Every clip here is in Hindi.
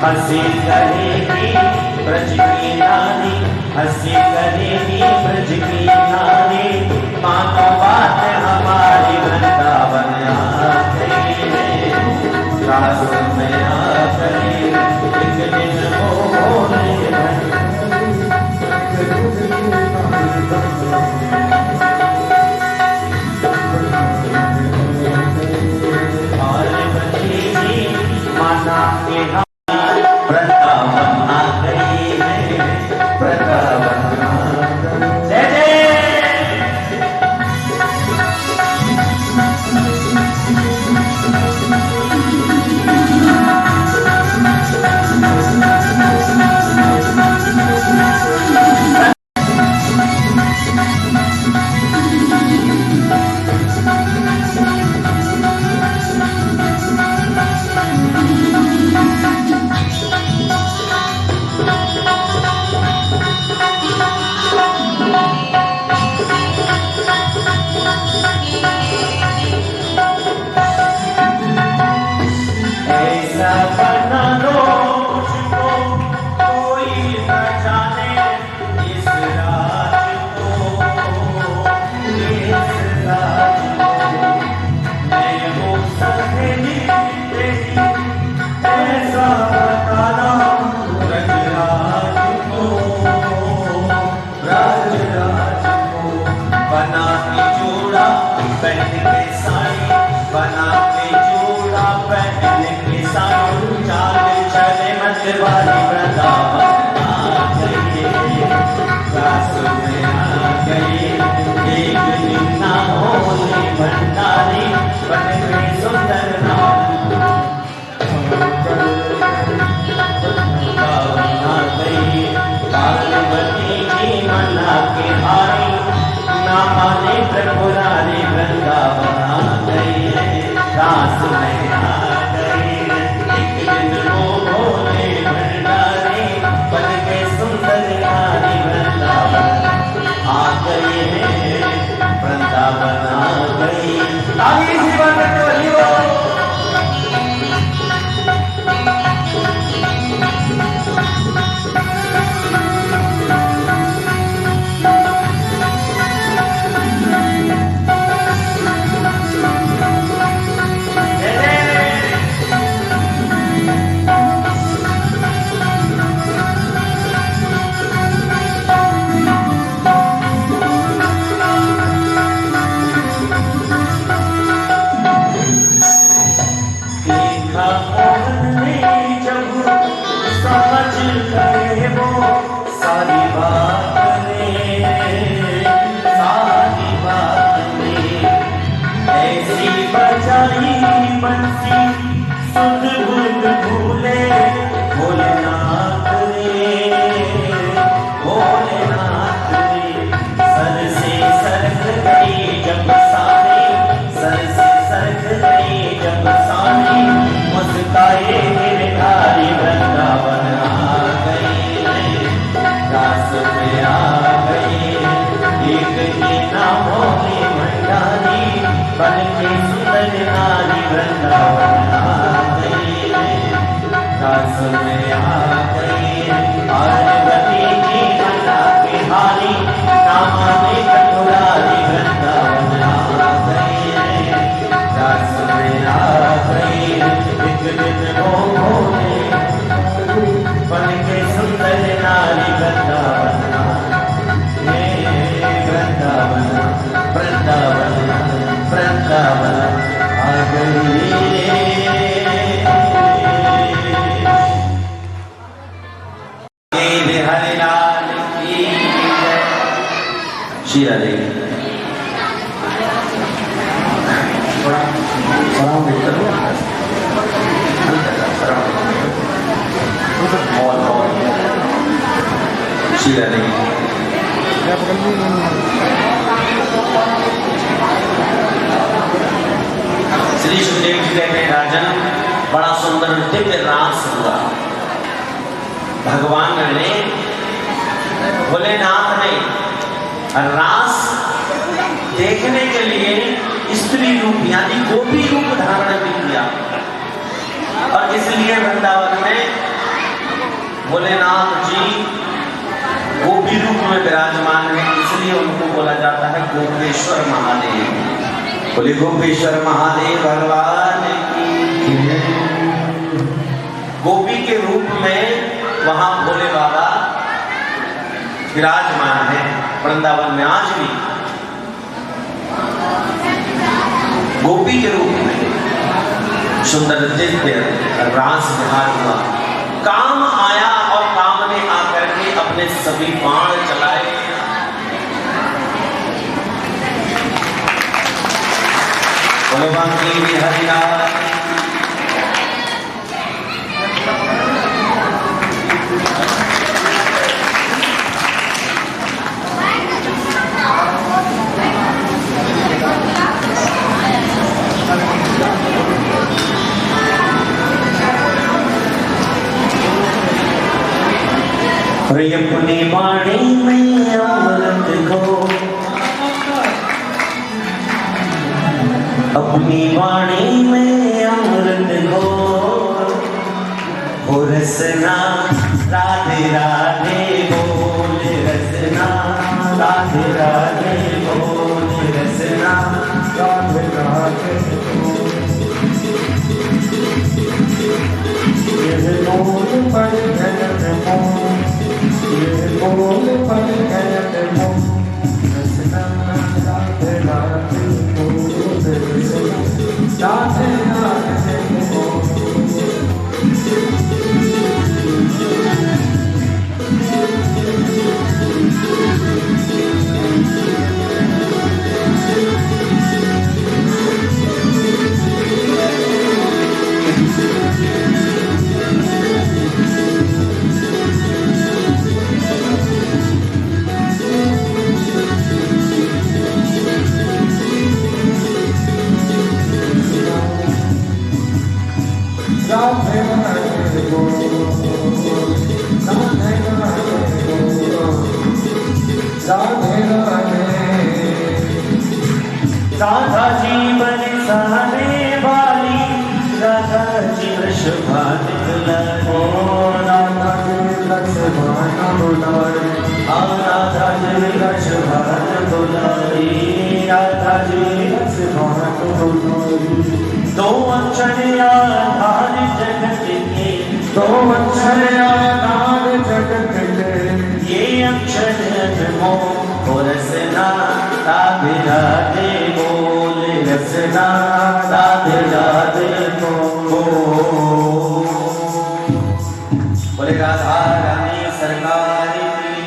हंसी करेगी ब्रज की नारी, हंसी करेगी ब्रज की नारी, मानो बात हमारी वृंदावन आ गई है, रास में आ गई एक दिन वो और बचेगी माना के वृंदावन आ गई है, वृंदावन जय जय। श्री सुखदेव जी कहते हैं राजन, बड़ा सुंदर दिव्य रास हुआ। भगवान ने भोलेनाथ ने रास देखने के लिए स्त्री रूप यानी गोपी रूप धारण भी किया और इसलिए वृंदावन में भोलेनाथ जी गोपी रूप में विराजमान है, इसलिए उनको बोला जाता है गोपेश्वर महादेव। बोले गोपेश्वर महादेव भगवान की। गोपी के रूप में वहां भोले बाबा विराजमान है वृंदावन में। आज भी गोपी के रूप में सुंदर दिव्य रास विहार हुआ। काम आया और काम ने आकर के अपने सभी बाण चलाए। भगवान की हरिनाथ अपनी वाणी में अमृत को, अपनी वाणी में अमृत को रसना राधे राधे बोल रसना राधे राधे बोल रसना राधे राधे बोल पर बोल पर रसना राधे राधे बोल रसना राधे राधे राधा जी बरसाने वाली, राधा जी वृषभान दुलारी, राधा जी वृषभान दुलारी, राधा जी वृषभान दुलारी, राधा जी वृषभान दुलारी। दो अक्षर आधार जगत के, दो अक्षर आधार जगत के, ये अक्षर अनमोल रसना राधे राधे बोल रसना राधे राधे बोल। बोले राधा रानी सरकार की।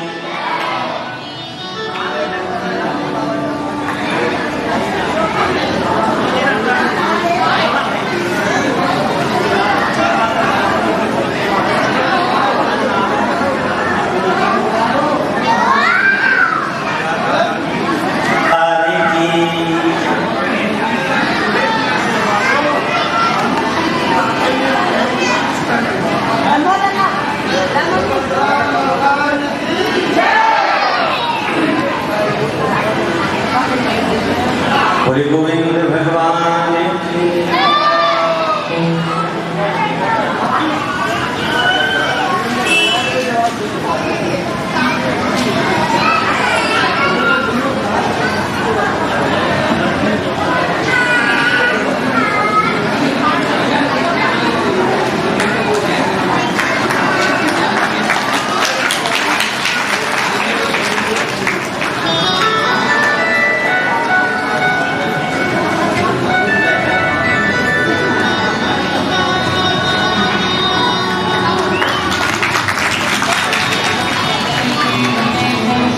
बोले गोविंद भगवान की।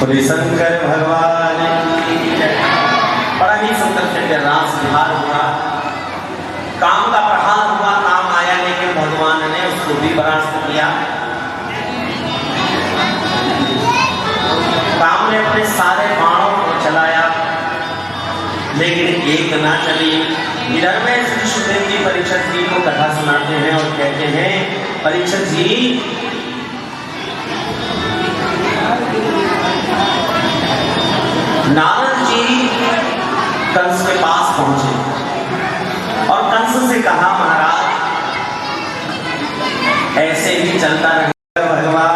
बोले शंकर भगवान की। बड़ा ही सुंदर से रास विहार हुआ। काम का प्रहार हुआ, काम आया, लेकिन भगवान ने उसको भी परास्त किया। काम ने अपने सारे बाणों को चलाया, लेकिन एक ना चली। इधर में श्री सुखदेव जी परीक्षित जी को कथा सुनाते हैं और कहते हैं, परीक्षित जी नारद जी कंस के पास पहुंचे और कंस से कहा, महाराज ऐसे ही चलता रहेगा भगवान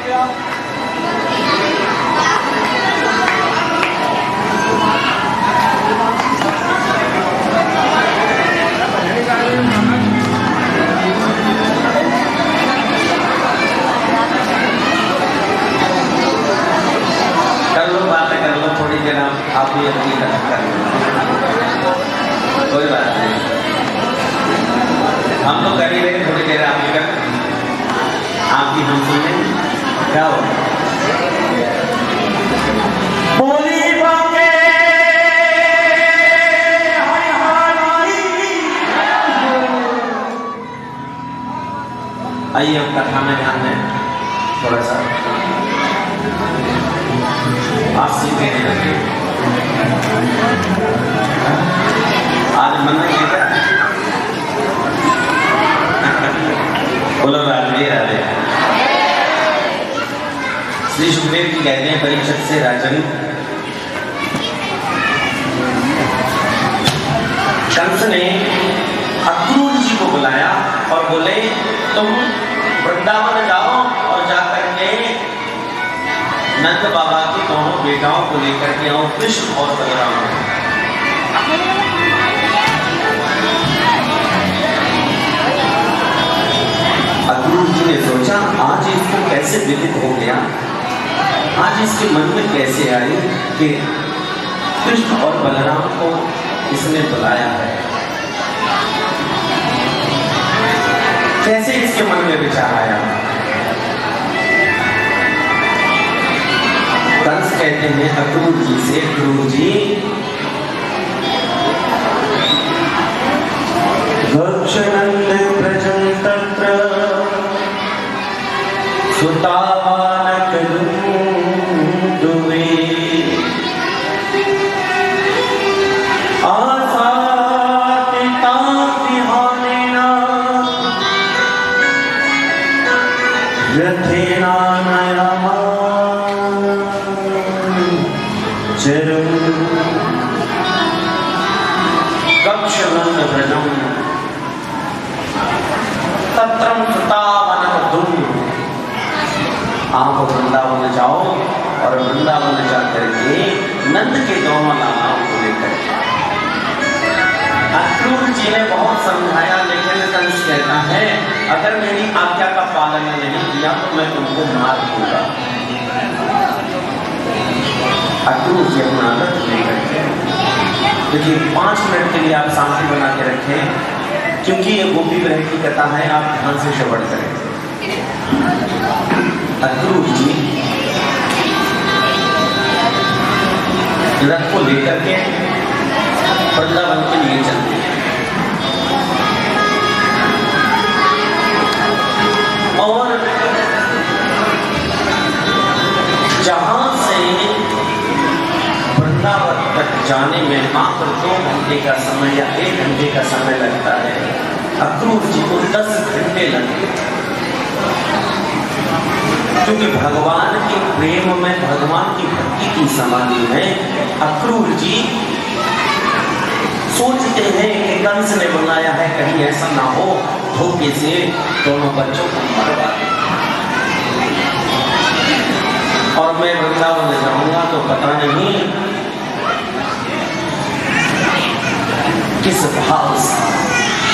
कर लो बातें कर लो थोड़ी देर, आप भी अपनी तरफ कर लो, कोई बात नहीं। हम तो कर ही रहे, थोड़ी देर आप भी कर, आपकी हम सुने क्या हो। बोली बाके आइए अब कथा में ध्यान दें थोड़ा सा, आप सीखे नहीं लगे आज मन में क्या बोलो राधे राधे। श्री सुखदेव जी कहते हैं परीक्षित से, राजन कंस ने अक्रूर जी को बुलाया और बोले तुम वृंदावन जाओ और जाकर के नंद बाबा के दोनों बेटाओं को लेकर के आओ, कृष्ण और बलराम। अक्रूर जी ने सोचा आज इसको कैसे विदित हो गया, आज इसके मन में कैसे आई कि कृष्ण और बलराम को इसने बुलाया है, कैसे इसके मन में विचार आया। कंस कहते हैं अक्रूर जी से, अक्रूर जी गच्छनन्द प्रजं तत्र सुतावानकदुन्दुवे आसातितातिहानेन रथेनानयमाचरम् गच्छनन्द प्रजं तत्रं सुतावानकदुन्दुवे। आप वृंदावन जाओ और वृंदावन जाकर के नंद के दोनों लालाओं को लेकर। अक्रूर जी ने बहुत समझाया, लेकिन कंस कहता है अगर मेरी आज्ञा का पालन नहीं किया तो मैं तुमको मार दूंगा। अक्रूर जी अपना आदत लेकर के देखिए 5 मिनट के लिए आप शांति बना के रखें, क्योंकि ये गोपी ग्रह की कथा है, आप ध्यान से श्रवण करें। अक्रूर जी रथ को लेकर के वृंदावन के लिए चलते हैं और जहां से वृंदावन तक जाने में मात्र 2 घंटे का समय या 1 घंटे का समय लगता है, अक्रूर जी को 10 घंटे लगते, क्योंकि भगवान के प्रेम में, भगवान की भक्ति की समाधि में अक्रूर जी सोचते हैं कि कंस ने बुलाया है, कहीं ऐसा ना हो धोखे से दोनों बच्चों को मरवा दे और मैं वृंदावन जाऊंगा तो पता नहीं किस भाव से,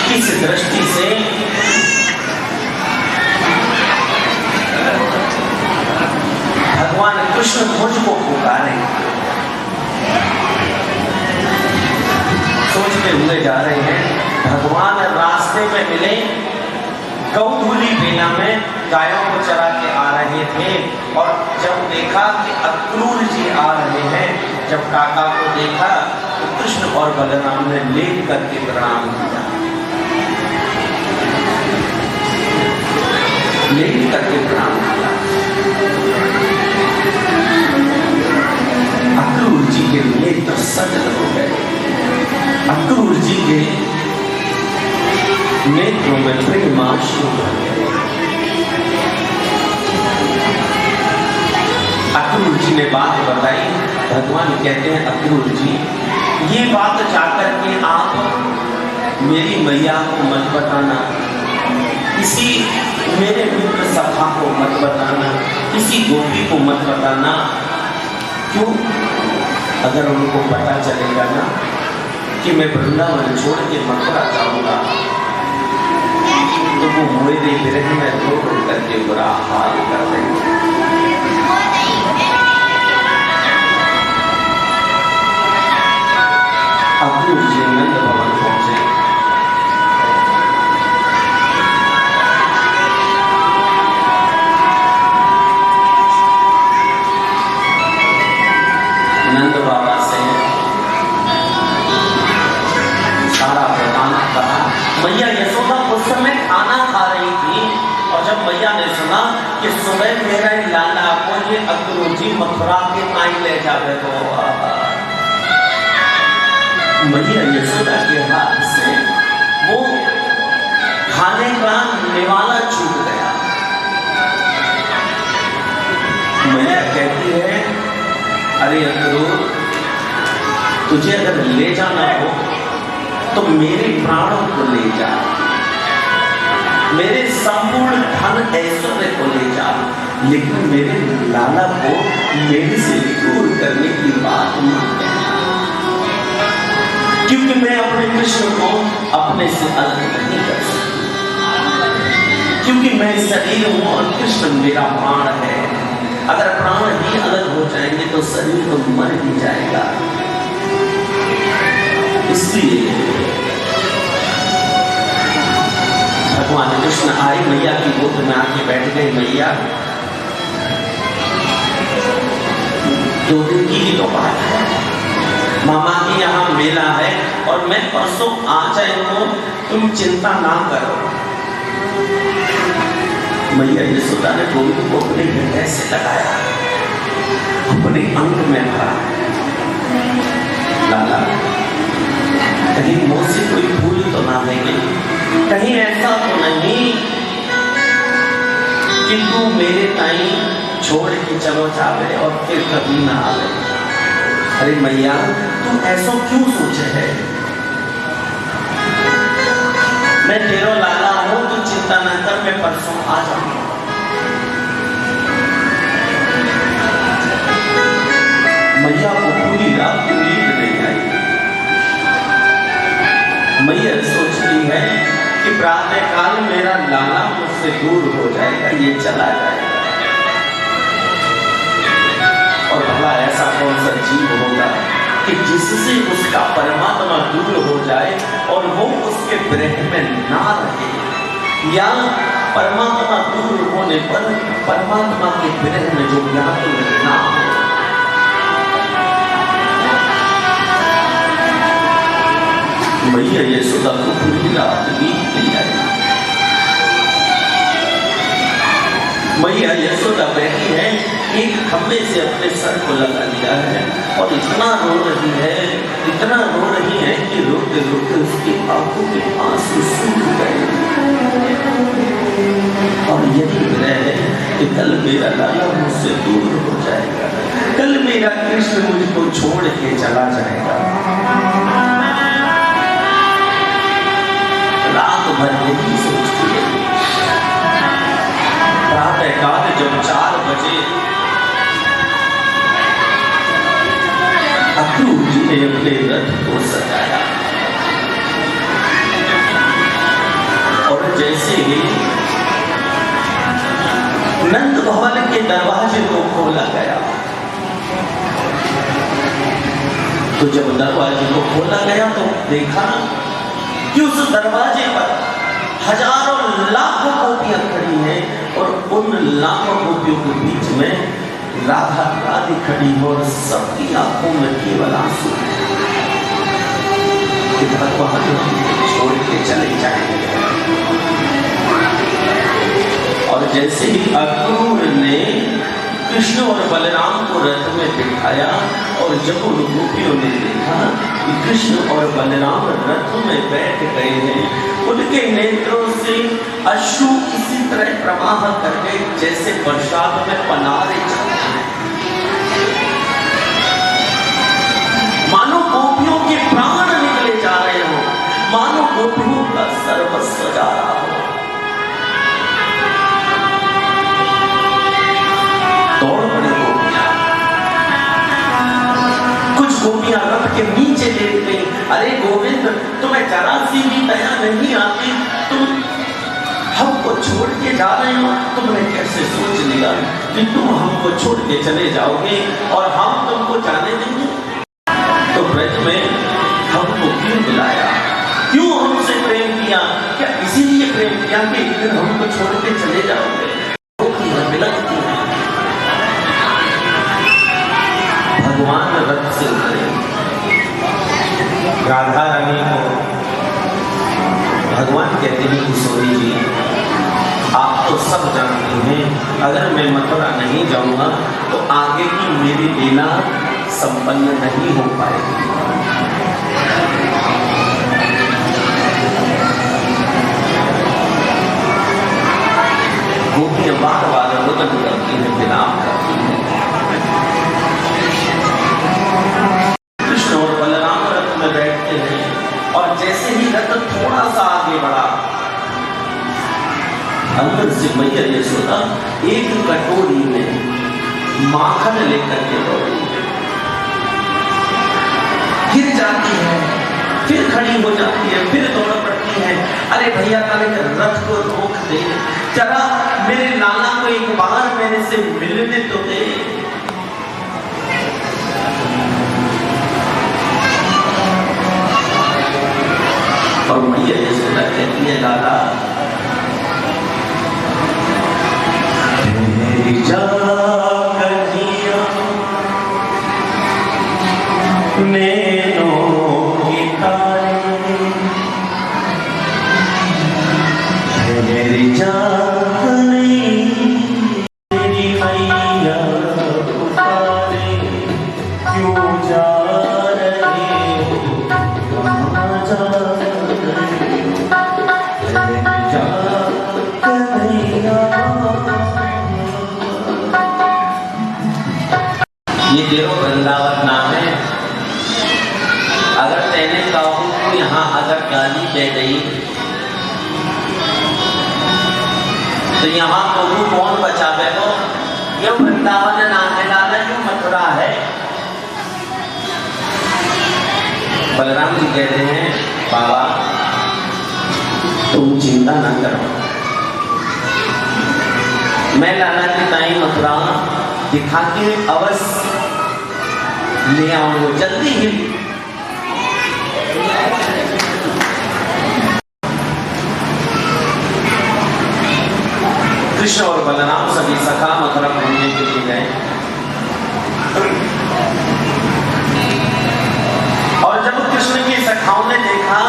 किस दृष्टि से भगवान कृष्ण मुझको पुकारे। सोचते हुए जा रहे हैं, भगवान रास्ते में मिले, गौधूली बेला में गायों को चरा के आ रहे थे और जब देखा कि अक्रूर जी आ रहे हैं, जब काका को देखा तो कृष्ण और बलराम ने लेट करके प्रणाम किया, लेट करके प्रणाम किया। अक्रूर जी के नेत्र सजल हो गए, अक्रूर जी के नेत्रों में प्रेमाश्रु भर गए। अक्रूर जी ने बात बताई, भगवान कहते हैं अक्रूर जी ये बात जाकर के आप मेरी मैया को मत बताना, किसी मेरे मित्र सखा को मत बताना, किसी गोपी को मत बताना। क्यों? अगर उनको पता चलेगा ना कि मैं वृंदावन छोड़ के मथुरा जाऊंगा तो वो मेरे विरह में रो करके बुरा हाल कर देंगे। अक्रूर जी नंद भवन पहुंचे। नंद बाबा से सारा वृतांत कहा। मैया यशोदा उस समय खाना खा रही थी और जब मैया ने सुना कि सुबह मेरा लाला को ये अक्रूर जी मथुरा के माई ले जावे तो मैया यशोदा के हाथ से वो खाने का निवाला छूट गया। मैया कहती है, अरे अक्रूर, तुझे अगर ले जाना हो तो मेरे प्राणों को ले जा, मेरे संपूर्ण धन ऐश्वर्य को ले जा, लेकिन मेरे लाला को मेरे से दूर करने की बात मत कहना, क्योंकि मैं अपने कृष्ण को अपने से अलग नहीं कर सकता, क्योंकि मैं शरीर हूं और कृष्ण मेरा प्राण है। अगर प्राण ही अलग हो जाएंगे तो शरीर तो मर ही जाएगा। इसलिए भगवान कृष्ण आए, मैया की गोद में आके बैठ गए। मैया, 2 दिन की ही तो बात है, मामा की यहाँ मेला है और मैं परसों आ जाऊंगा, तुम चिंता ना करो। मैया यशोदा ने गोविंद को अपने हृदय से लगाया, अपने अंग में भरा। लाला, कहीं मुंह से कोई भूल तो ना देंगे, कहीं ऐसा तो नहीं कि तू मेरे ताई छोड़ के चलो जावे और फिर कभी ना आवे। अरे मैया, तू ऐसा क्यों सोचे है? मैं तेरा लाला हूं, तू चिंता न कर, मैं परसों आ जाऊंगा। मैया को पूरी रात नींद नहीं आई। मैया सोचती है कि प्रातः काल मेरा लाला मुझसे दूर हो जाएगा, ये चला जाएगा। और भला ऐसा कौन सा जीव होगा कि जिससे उसका परमात्मा दूर हो जाए और वो उसके विरह में ना रहे, या परमात्मा दूर होने पर परमात्मा के विरह में जो व्याकुल ना हो। मैया यशोदा को पूरी रात नींद नहीं आई। मैया यशोदा बैठी है, एक खंबे से अपने सर को लगा लिया है और इतना रो रही है, इतना रो रही है कि रोते रोते उसकी आंखों के आंसू सूख गए। और यही विरह है कि कल मेरा लाला मुझसे दूर हो जाएगा, कल मेरा कृष्ण मुझको छोड़ के चला जाएगा। रात भर यही सोचती है। प्रातः काल जब 4 बजे अक्रूर जी ने अपने रथ को सजाया और जैसे ही नंद भवन के दरवाजे को खोला गया, तो जब दरवाजे को खोला गया तो देखा कि उस दरवाजे पर हजारों लाखों गोपियां खड़ी हैं और उन लाखों गोपियों के बीच में राधा रानी खड़ी हो और सबकी आंखों में केवल आंसू कि भगवान छोड़ के चले जाएंगे। और जैसे ही अक्रूर ने कृष्ण और बलराम को रथ में बिठाया और जब उन गोपियों ने देखा कि कृष्ण और बलराम रथ में बैठ गए हैं, उनके नेत्रों से अश्रु इसी तरह प्रवाह कर गए जैसे बरसात में पनारे चलते हैं। मानो गोपियों के प्राण निकले जा रहे हो, मानो गोपियों का सर्वस्व जा रहा हो। के नीचे लेट गई। अरे गोविंद, तुम्हें जरा सी भी दया नहीं आती? तुम हमको छोड़ के जा रहे हो? तुमने कैसे सोच लिया कि तुम हमको छोड़ के चले जाओगे और हम तुमको जाने देंगे? तो ब्रज में हमको क्यों बुलाया, क्यों हमसे प्रेम किया? क्या इसीलिए प्रेम किया कि एक दिन हमको छोड़ के चले जाओगे? बिलखती है। भगवान रथ से उतरे, राधा रानी को भगवान कहते हैं किशोरी जी, आप तो सब जानती हैं, अगर मैं मथुरा नहीं जाऊंगा तो आगे की मेरी लीला संपन्न नहीं हो पाएगी। गोपियां बार बार रुदन करती हैं, विलाप करती हैं। कृष्ण और बलराम रथ में बैठते हैं और जैसे ही रथ थोड़ा सा आगे बढ़ा, अंदर से मैया यशोदा एक कटोरी में माखन लेकर के दौड़ी, गिर जाती है, फिर खड़ी हो जाती है, फिर दौड़ पड़ती है। अरे भैया ताले रथ को रोक दे, जरा मेरे नाना को एक बार मेरे से मिलने तो दे। और मैया यशोदा कहती है, दादा ये तेरो वृंदावन नाम है। अगर तेने काहू को यहाँ अगर गाली दे गई तो यहाँ प्रभु कौन बचावे को? ये वृंदावन नाम है दादा, ये मथुरा है। बलराम जी कहते हैं, बाबा तुम चिंता ना करो, मैं लाला की ताई मथुरा दिखा के अवश्य ले आऊंगा जल्दी ही। कृष्ण और बलराम सभी सखा मथुरा घूमने के लिए गए और जब कृष्ण की सखाओं ने देखा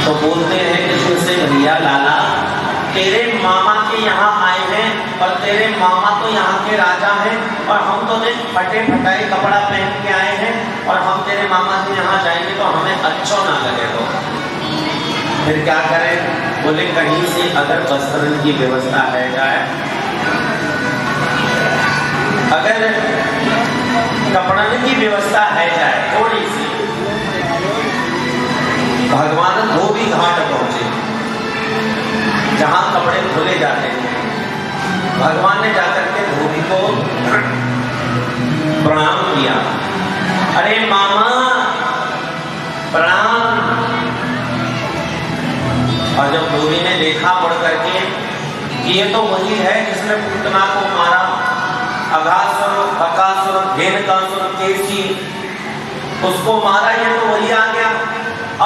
तो बोलते हैं कृष्ण से, भैया लाला तेरे मामा के यहाँ आए हैं और तेरे मामा तो यहाँ के राजा हैं और हम तो देख फटे फटाए कपड़ा पहन के आए हैं और हम तेरे मामा के यहाँ जाएंगे तो हमें अच्छा ना लगे। तो फिर क्या करें? बोले कहीं से अगर वस्त्र की व्यवस्था है जाए, अगर कपड़े की व्यवस्था है जाए थोड़ी सी। भगवान धोबी घाट पहुंचे जहां कपड़े खोले जाते हैं। भगवान ने जाकर के धोबी को प्रणाम किया, अरे मामा प्रणाम। और जब धोबी ने देखा मुड़ करके कि ये तो वही है जिसने पूतना को मारा, अघासुर, बकासुर, धेनुकासुर, केसी, उसको मारा, ये तो वही आ गया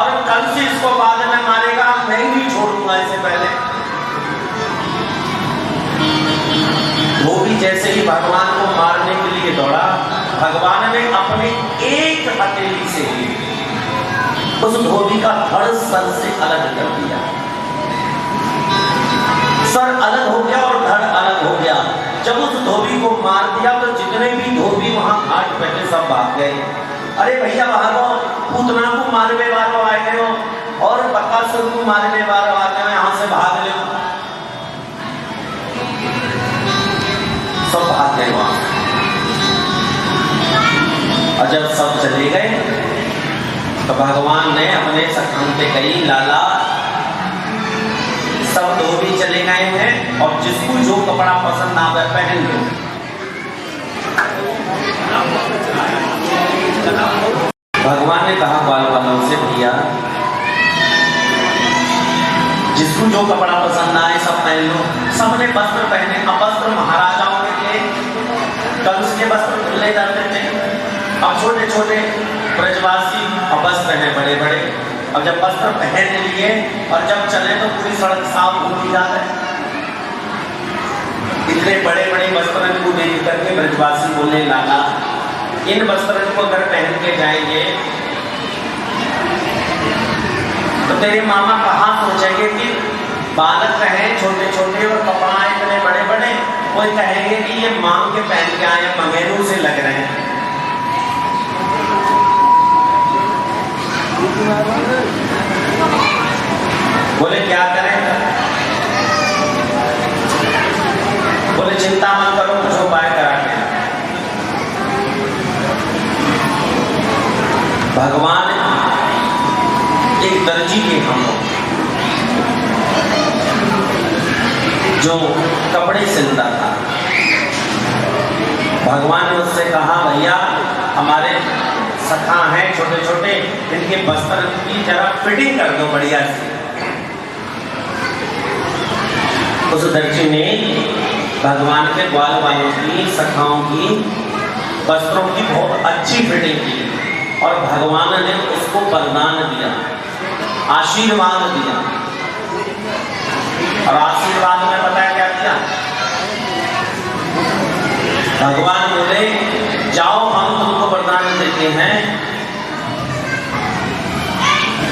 और कल से इसको बाद में मारेगा, मैं नहीं छोड़ूंगा इसे पहले। वो भी जैसे ही भगवान को मारने के लिए दौड़ा, भगवान ने अपने एक हथेली से ही उस धोबी का धड़ सर से अलग कर दिया। सर अलग हो गया और धड़ अलग हो गया। जब उस धोबी को मार दिया तो जितने भी धोबी वहां घाट बैठे सब भाग गए। अरे भैया भागो, पूतना को मारने वालों आए गए हो और बकासुर को मारने वालों आ गए, यहाँ से भाग ले। सब भाग गए वहां। और जब सब चले गए तो भगवान ने अपने सखान पे कही, लाला सब धोबी चले गए हैं और जिसको जो कपड़ा पसंद आवे पहन लो। भगवान ने कहा बाल बालों से, भैया जिसको जो कपड़ा पसंद आए सब पहन लो। सबने वस्त्र पहने। अब वस्त्र महाराजाओं के थे, कंस के वस्त्र खुले जाते थे। अब छोटे छोटे ब्रजवासी अब वस्त्र हैं बड़े बड़े। अब जब वस्त्र पहन लिए और जब चले तो पूरी सड़क साफ होती जा रही। इतने बड़े बड़े वस्त्र को देख करके ब्रजवासी बोलने लगा, इन वस्त्र को अगर पहन के जाएंगे तो तेरे मामा कहाँ सोचेंगे कि बालक हैं छोटे छोटे और कपड़ा इतने बड़े बड़े, कोई कहेंगे कि ये मांग के पहन के आए मंगेरू से लग रहे हैं। बोले क्या करें? बोले चिंता मत करो, कुछ उपाय करा के। भगवान एक दर्जी के हम जो कपड़े सिलता था, भगवान ने उससे कहा, भैया हमारे सखा हैं छोटे छोटे, इनके वस्त्र की जरा फिटिंग कर दो बढ़िया से। उस दर्जी ने भगवान के ग्वाल वालों की सखाओं की वस्त्रों की बहुत अच्छी फिटिंग की और भगवान ने उसको वरदान दिया, आशीर्वाद दिया। और आशीर्वाद में पता क्या किया? भगवान बोले, जाओ हम तुमको वरदान देते हैं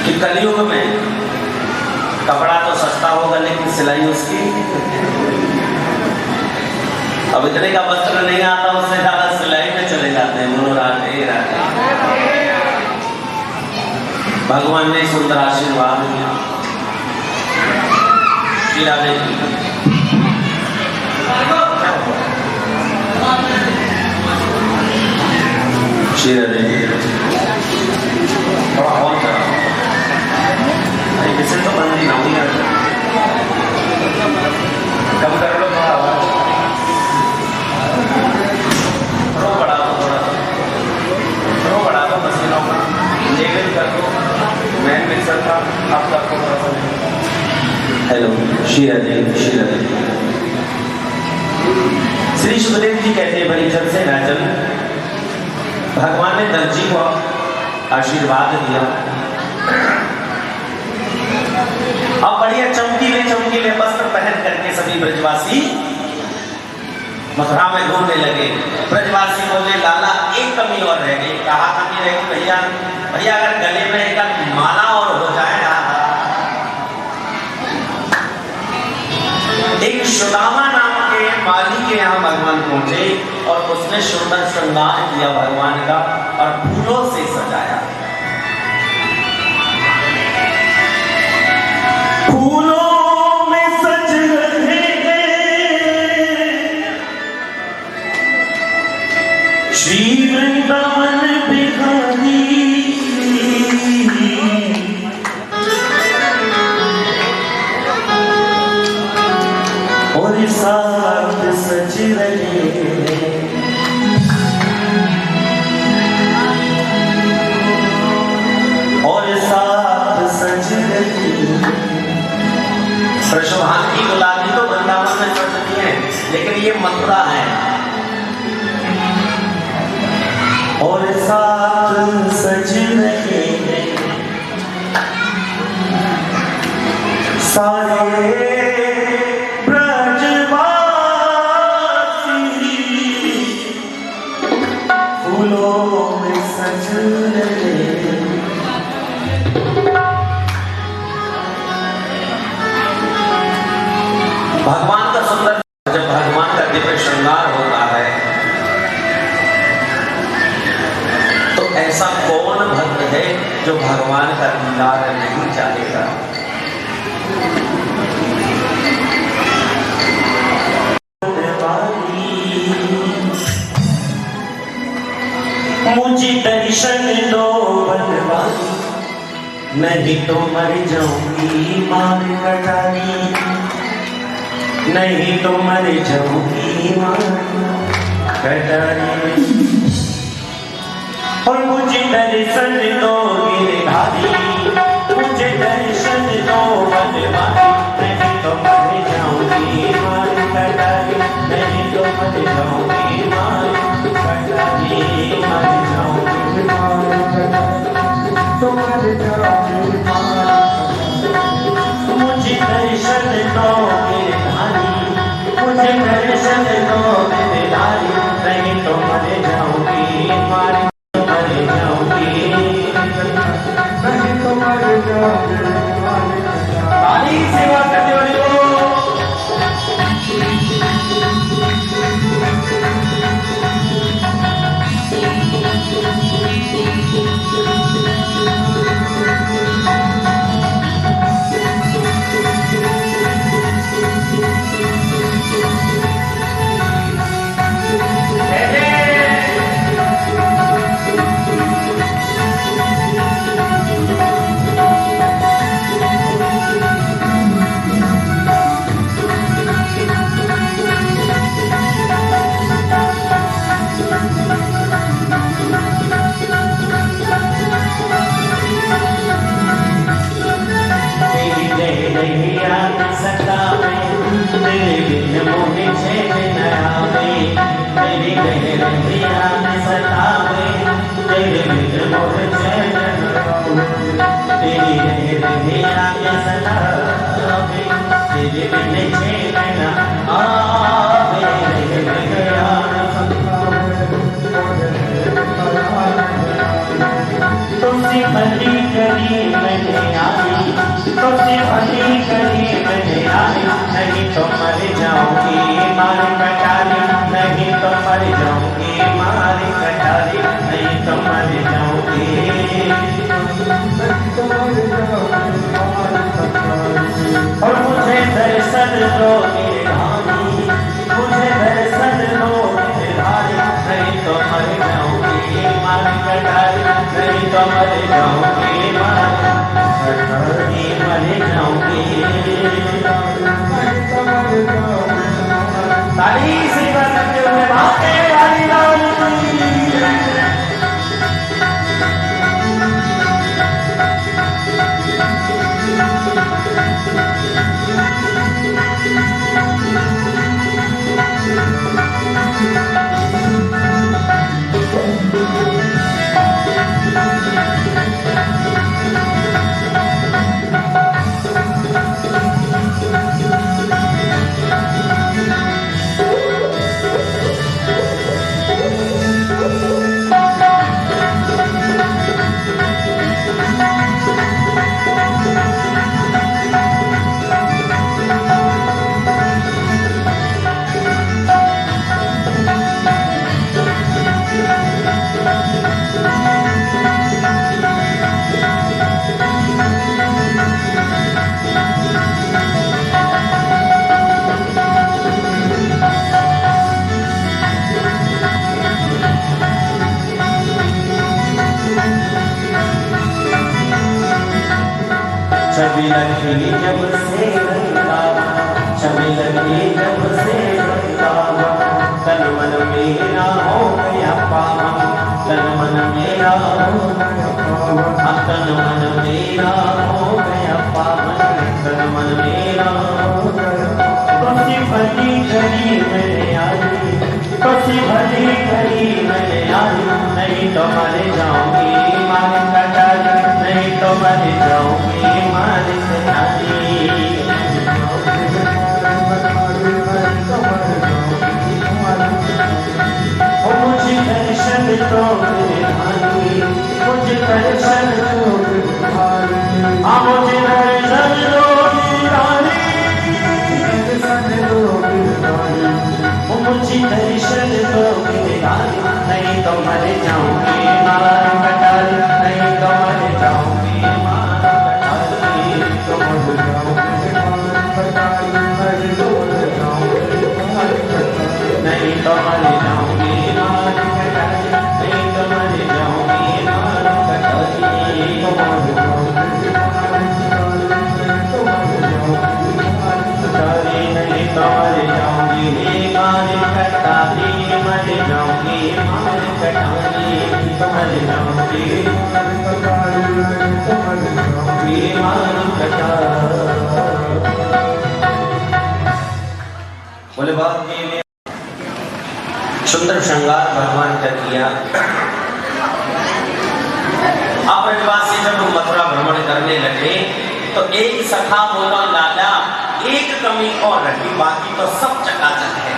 कि कलयुग में कपड़ा तो सस्ता होगा लेकिन सिलाई उसकी, अब इतने का वस्त्र नहीं आता, उससे ज्यादा सिलाई में चले जाते हैं। बोलो राधे राधे। भगवान ने सुंदर आशीर्वाद दिया। श्री राधे श्री राधे। थोड़ा और करा, किसी तो बंदी ना हुई, कम कर लो थोड़ा और, थोड़ा बढ़ा दो, थोड़ा बढ़ा दो मशीनों का, लेवल कर दो। मैं मिक्सर था, अब तक को थोड़ा सा। हेलो श्री राधे श्री राधे। श्री सुखदेव जी कहते हैं, परिचर से राजन, भगवान ने दर्जी को आशीर्वाद दिया। अब बढ़िया चमकीले चमकीले वस्त्र पहन करके सभी ब्रजवासी मथुरा में घूमने लगे। ब्रजवासी बोले, लाला एक कमी और रह गई। कहा कमी रह गई? भैया भैया अगर गले में एक माला और हो जाए ना। एक सुदामा नाम के माली के यहाँ भगवान पहुंचे और उसने सुंदर श्रृंगार किया भगवान का और फूलों से सजाया। फूलों में सज रहे श्री वृंदावन बिहारी, और साथ सज रहे और साथ सज रहे। प्रशोभान की गुलाबी तो वृंदावन में सजती है, लेकिन ये मथुरा है। और साथ सज रहे सारे भगवान का सुंदर, जब भगवान का दिव्य श्रृंगार होता है तो ऐसा कौन भक्त है जो भगवान का दीदार नहीं चाहेगा? मुझे दर्शन दो बनवारी, नहीं तो मर जाऊंगी मार कटारी, नहीं तो मर जाऊंगी मार कटारी। और मुझे दर्शन दो गिरधारी, मुझे दर्शन दो बनवारी, नहीं तो मर जाऊंगी मार कटारी, नहीं तो मर जाऊंगी मार कटारी, मर जाऊंगी मार कटारी, तो मर जाऊंगी मुझे दर्शन दो गिरधारी, मुझे दर्शन दो गिरधारी, नहीं तो मर जाऊंगी मार ताली सेवा करने वाले तुमसे भली करी मैंने आई, तुमसे भली करी मैंने आई, नहीं तो मर जाऊंगी मार कटारी, नहीं तो मर जाऊंगी मार कटारी, नहीं तो मर जाऊंगी। और मुझे दर्शन दो गिरधारी, मुझे दर्शन दो गिरधारी, नहीं तो मर जाऊंगी मार कटारी, नहीं तो मर जाऊंगी मार कटारी, मर जाऊंगी। ताली सेवा करते हुए भागे वाली लाल छवि लगी जब से वृंदावन, छवि लगी जब से वृंदावन, तन मन मेरा हो गया पावन, तन मन मेरा हो गया पावन, तन मन मेरा हो गया पावन, तन मन मेरा हो गया। तुमसे भली करी मैंने आई, तुमसे भली करी मैंने आई, नहीं तो मर जाऊंगी मार कटारी, नहीं तो मर जाऊंगी मार कटारी। मुझे दर्शन दो गिरधारी, मुझे दर्शन दो गिरधारी, मुझे दर्शन दो गिरधारी, मुझे दर्शन दो गिरधारी, नहीं तो मर जाऊंगी मार कटारी, नहीं तो मर जाऊंगी मार कटारी। बोले बहुत सुंदर श्रृंगार भगवान का किया। अब ब्रजवासी जब मथुरा भ्रमण करने लगे तो एक सखा बोला, लाला एक कमी और रही, बाकी तो सब चकाचक है।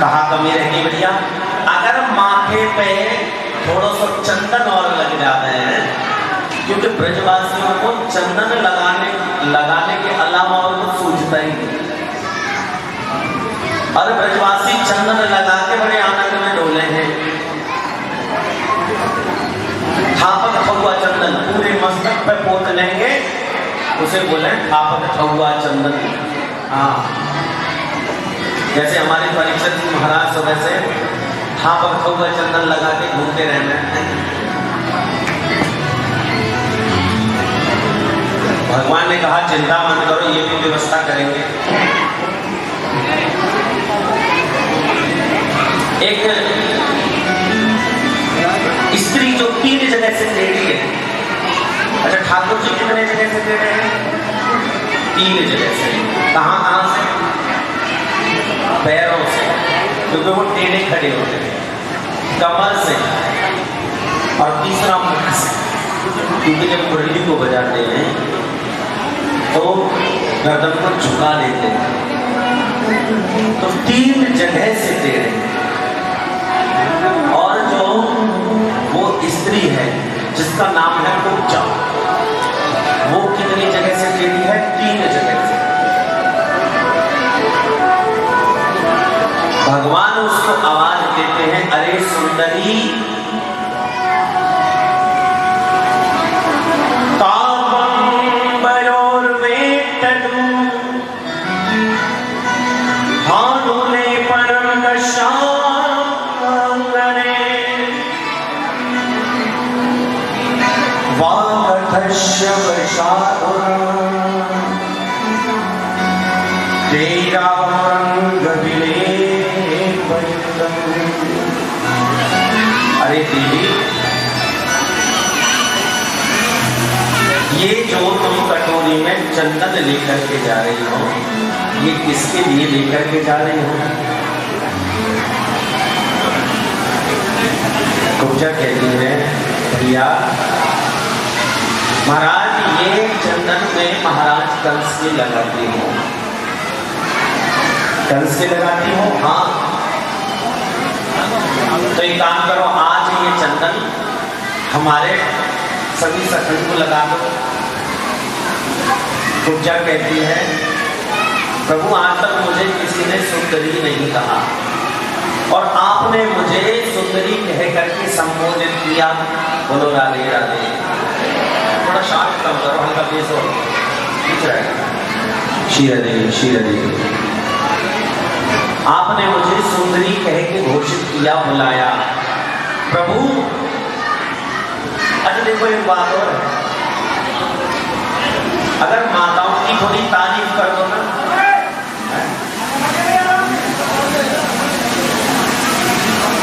कहा कमी रहेगी भैया? अगर माथे पे थोड़ा सा चंदन और लग जाते हैं, क्योंकि ब्रजवासियों को चंदन लगाने के अलावा और कुछ सूझता ही नहीं। और ब्रजवासी चंदन लगा के बड़े आनंद में डोले हैं। थापक फगुआ चंदन पूरे मस्तक पे पोत लेंगे, उसे बोले थापक फगुआ चंदन। हाँ, जैसे हमारे परीक्षित महाराज सुबह से थापक फगुआ चंदन लगा के घूमते रहना है। भगवान ने कहा चिंता मत करो, ये भी व्यवस्था करेंगे। एक स्त्री जो 3 जगह से टेढ़ी है। अच्छा, ठाकुर जी कितने जगह से टेढ़े हैं? 3 जगह से। कहां से? पैरों से, क्योंकि वो टेढ़े खड़े होते हैं। कमर से, और तीसरा मुख से, क्योंकि जब मुरली को बजाते हैं तो गर्दन को झुका लेते हैं। तो 3 जगह से टेढ़े। और जो वो स्त्री है जिसका नाम है कुब्जा, वो कितनी जगह से टेढ़ी है? 3 जगह से। भगवान उसको आवाज देते हैं, अरे सुंदरी, अरे देवी, ये जो तुम कटोरी में चंदन लेकर के जा रही हो, ये किसके लिए लेकर के जा रही हो? कुब्जा कहती है, भैया महाराज ये चंदन में महाराज कंस के लगाती हो। कंस के लगाती हो? हाँ। तो एक काम करो, आज ये चंदन हमारे सभी सखन को लगा दो। कुब्जा कहती है, प्रभु आज तक मुझे किसी ने सुंदरी नहीं कहा, और आपने मुझे सुंदरी कह करके संबोधित किया। बोलो राधे राधे। थोड़ा शांत कम करो, हल्का पेश हो, ठीक रहेगा। शीरदे शीरदे। आपने मुझे सुंदरी कह के घोषित किया, बुलाया। प्रभु अच्छा देखो एक बात और, अगर माताओं की थोड़ी तारीफ कर दो ना,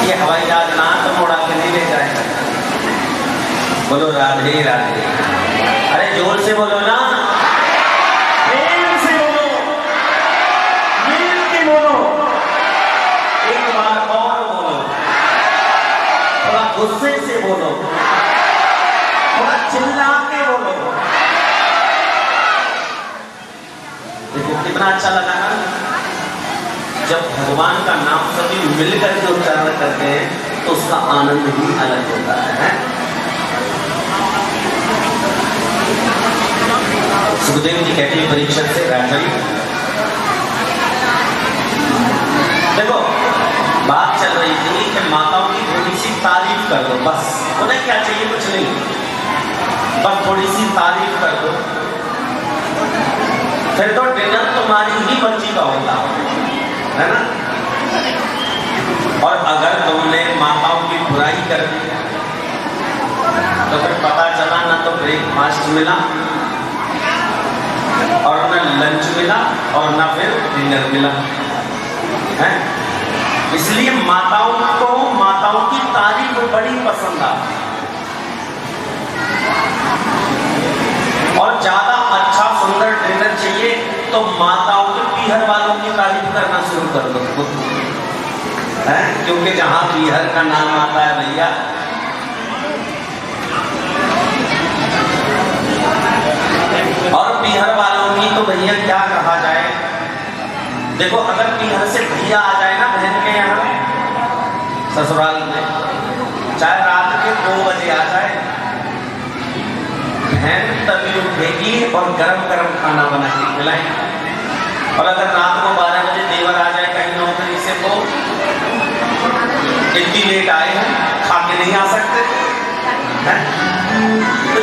ये हवाई जहाज ना तो मोड़ा के नहीं ले जाएगा। बोलो राधे राधे। अरे जोर से बोलो ना, प्रेम से बोलो, मिल के बोलो, एक बार और बोलो, थोड़ा गुस्से से बोलो, थोड़ा चिल्ला के बोलो। देखो कितना अच्छा लगा ना, जब भगवान का नाम सभी मिलकर के उच्चारण करते हैं तो उसका आनंद ही अलग होता है। सुखदेव जी कहते हैं परीक्षित से, राजन देखो बात चल रही थी कि माताओं की थोड़ी सी तारीफ कर दो, बस उन्हें क्या चाहिए, कुछ नहीं, बस थोड़ी सी तारीफ कर दो, फिर तो डिनर तुम्हारी ही बच्ची का होता है ना। और अगर तुमने माताओं की बुराई कर दी तो फिर पता चला ना तो ब्रेकफास्ट मिला, और ना लंच मिला, और ना फिर डिनर मिला है। इसलिए माताओं की तारीफ बड़ी पसंद आती है। और ज्यादा अच्छा सुंदर डिनर चाहिए तो माताओं के पीहर वालों की तारीफ करना शुरू कर दो, क्योंकि जहां पीहर का नाम आता है भैया, और पीहर वालों की तो भैया क्या कहा जाए। देखो अगर पीहर से भैया आ जाए ना बहन के यहाँ ससुराल में, चाहे रात के 2 बजे आ जाए, बहन तभी उठेगी और गरम गरम खाना बना के खिलाएंगे। और अगर रात को 12 बजे देवर आ जाए कहीं नौकरी से, तो इतनी लेट आए हैं खा के नहीं आ सकते हैं? तो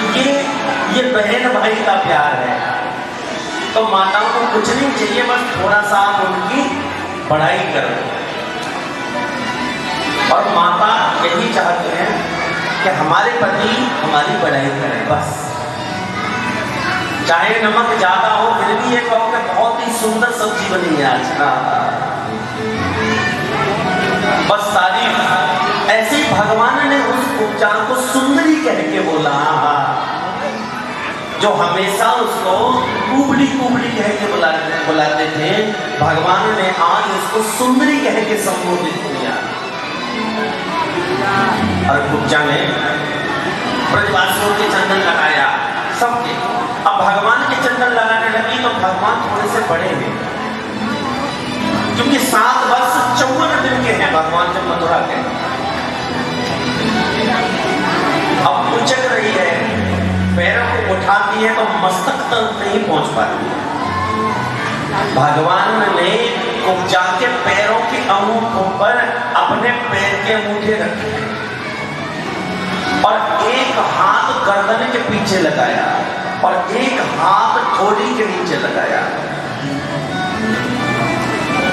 ये बहन भाई का प्यार है। तो माताओं को कुछ नहीं चाहिए, बस थोड़ा सा आप उनकी पढ़ाई करो। और माता यही चाहते हैं कि हमारे पति हमारी पढ़ाई करें, बस चाहे नमक ज्यादा हो फिर भी ये कहो कि बहुत ही सुंदर सब्जी बनी है आज, बस तारीफ। ऐसे भगवान ने उस उपचार को सुंदरी कह के बोला, जो हमेशा उसको कुबड़ी कुबड़ी कह के बुलाते थे, भगवान ने आज उसको सुंदरी कह के संबोधित किया। और कुब्जा ने ब्रजवासियों के चंदन लगाया सबके। अब भगवान के चंदन लगाने लगी तो भगवान थोड़े से बड़े हैं, क्योंकि 7 वर्ष 54 दिन के हैं भगवान जब मथुरा के। अब उचक रही है, पैरों को उठाती है तो मस्तक तक नहीं पहुंच पाती है। भगवान ने कुब्जा के पैरों के अंगूठों पर अपने पैर के अंगूठे रखे और एक हाथ गर्दन के पीछे लगाया और एक हाथ ठोड़ी के नीचे लगाया,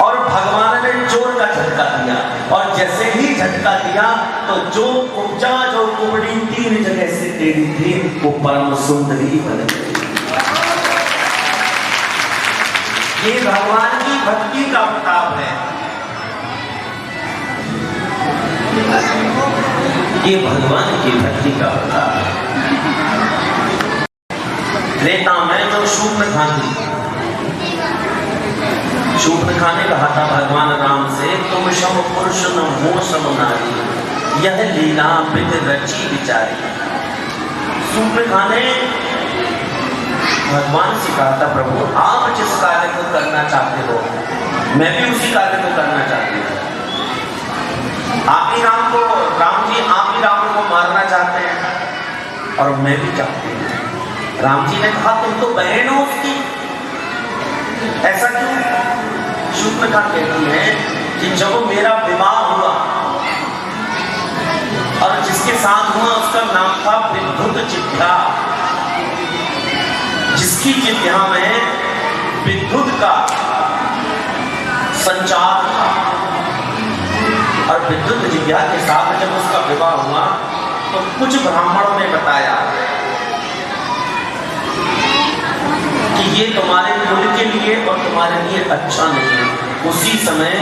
और भगवान ने जोर का झटका दिया। और जैसे ही झटका दिया तो जो कुब्जा, जो कुबड़ी 3 जगह से टेढ़ी थी, वो परम सुंदरी बन गई। ये भगवान की भक्ति का प्रताप है, ये भगवान की भक्ति का प्रताप है। त्रेता में जो शूर्पणखा ने कहा था भगवान राम से, तुम शम पुरुष न हो सम नारी, यह लीला बिद रची विचारी। शूर्पणखा ने भगवान से कहा था, प्रभु आप जिस कार्य को करना चाहते हो मैं भी उसी कार्य को करना चाहती हूँ। आप ही राम को मारना चाहते हैं और मैं भी चाहती हूँ। राम जी ने कहा तुम तो बहन हो उसकी, ऐसा क्यों? शूर्पणखा कहती है कि जब मेरा विवाह हुआ और जिसके साथ हुआ उसका नाम था विद्युत जिह्वा, जिसकी जिह्वा में विद्युत का संचार था, और विद्युत जिह्वा के साथ जब उसका विवाह हुआ तो कुछ ब्राह्मणों ने बताया कि ये तुम्हारे कुल के लिए और तुम्हारे लिए अच्छा नहीं है। उसी समय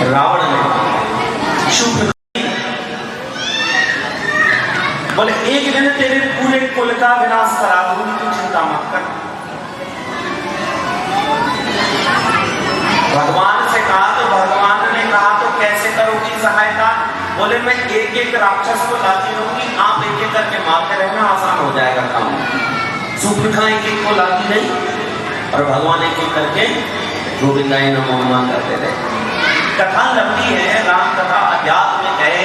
रावण ने शूर्पणखा बोले एक दिन तेरे पूरे कुल का विनाश करा दूंगी, तू चिंता मत कर। भगवान से कहा तो भगवान ने कहा तो कैसे करोगी सहायता? बोले मैं एक एक राक्षस को लाती रहूंगी, आप एक एक करके मारते रहना, आसान हो जाएगा काम। शूर्पणखा एक एक को लाती नहीं और भगवान एक एक करके गोविंदाई नमो नमः करते रहे। कथा लंबी है, राम कथा अध्यात्म में है,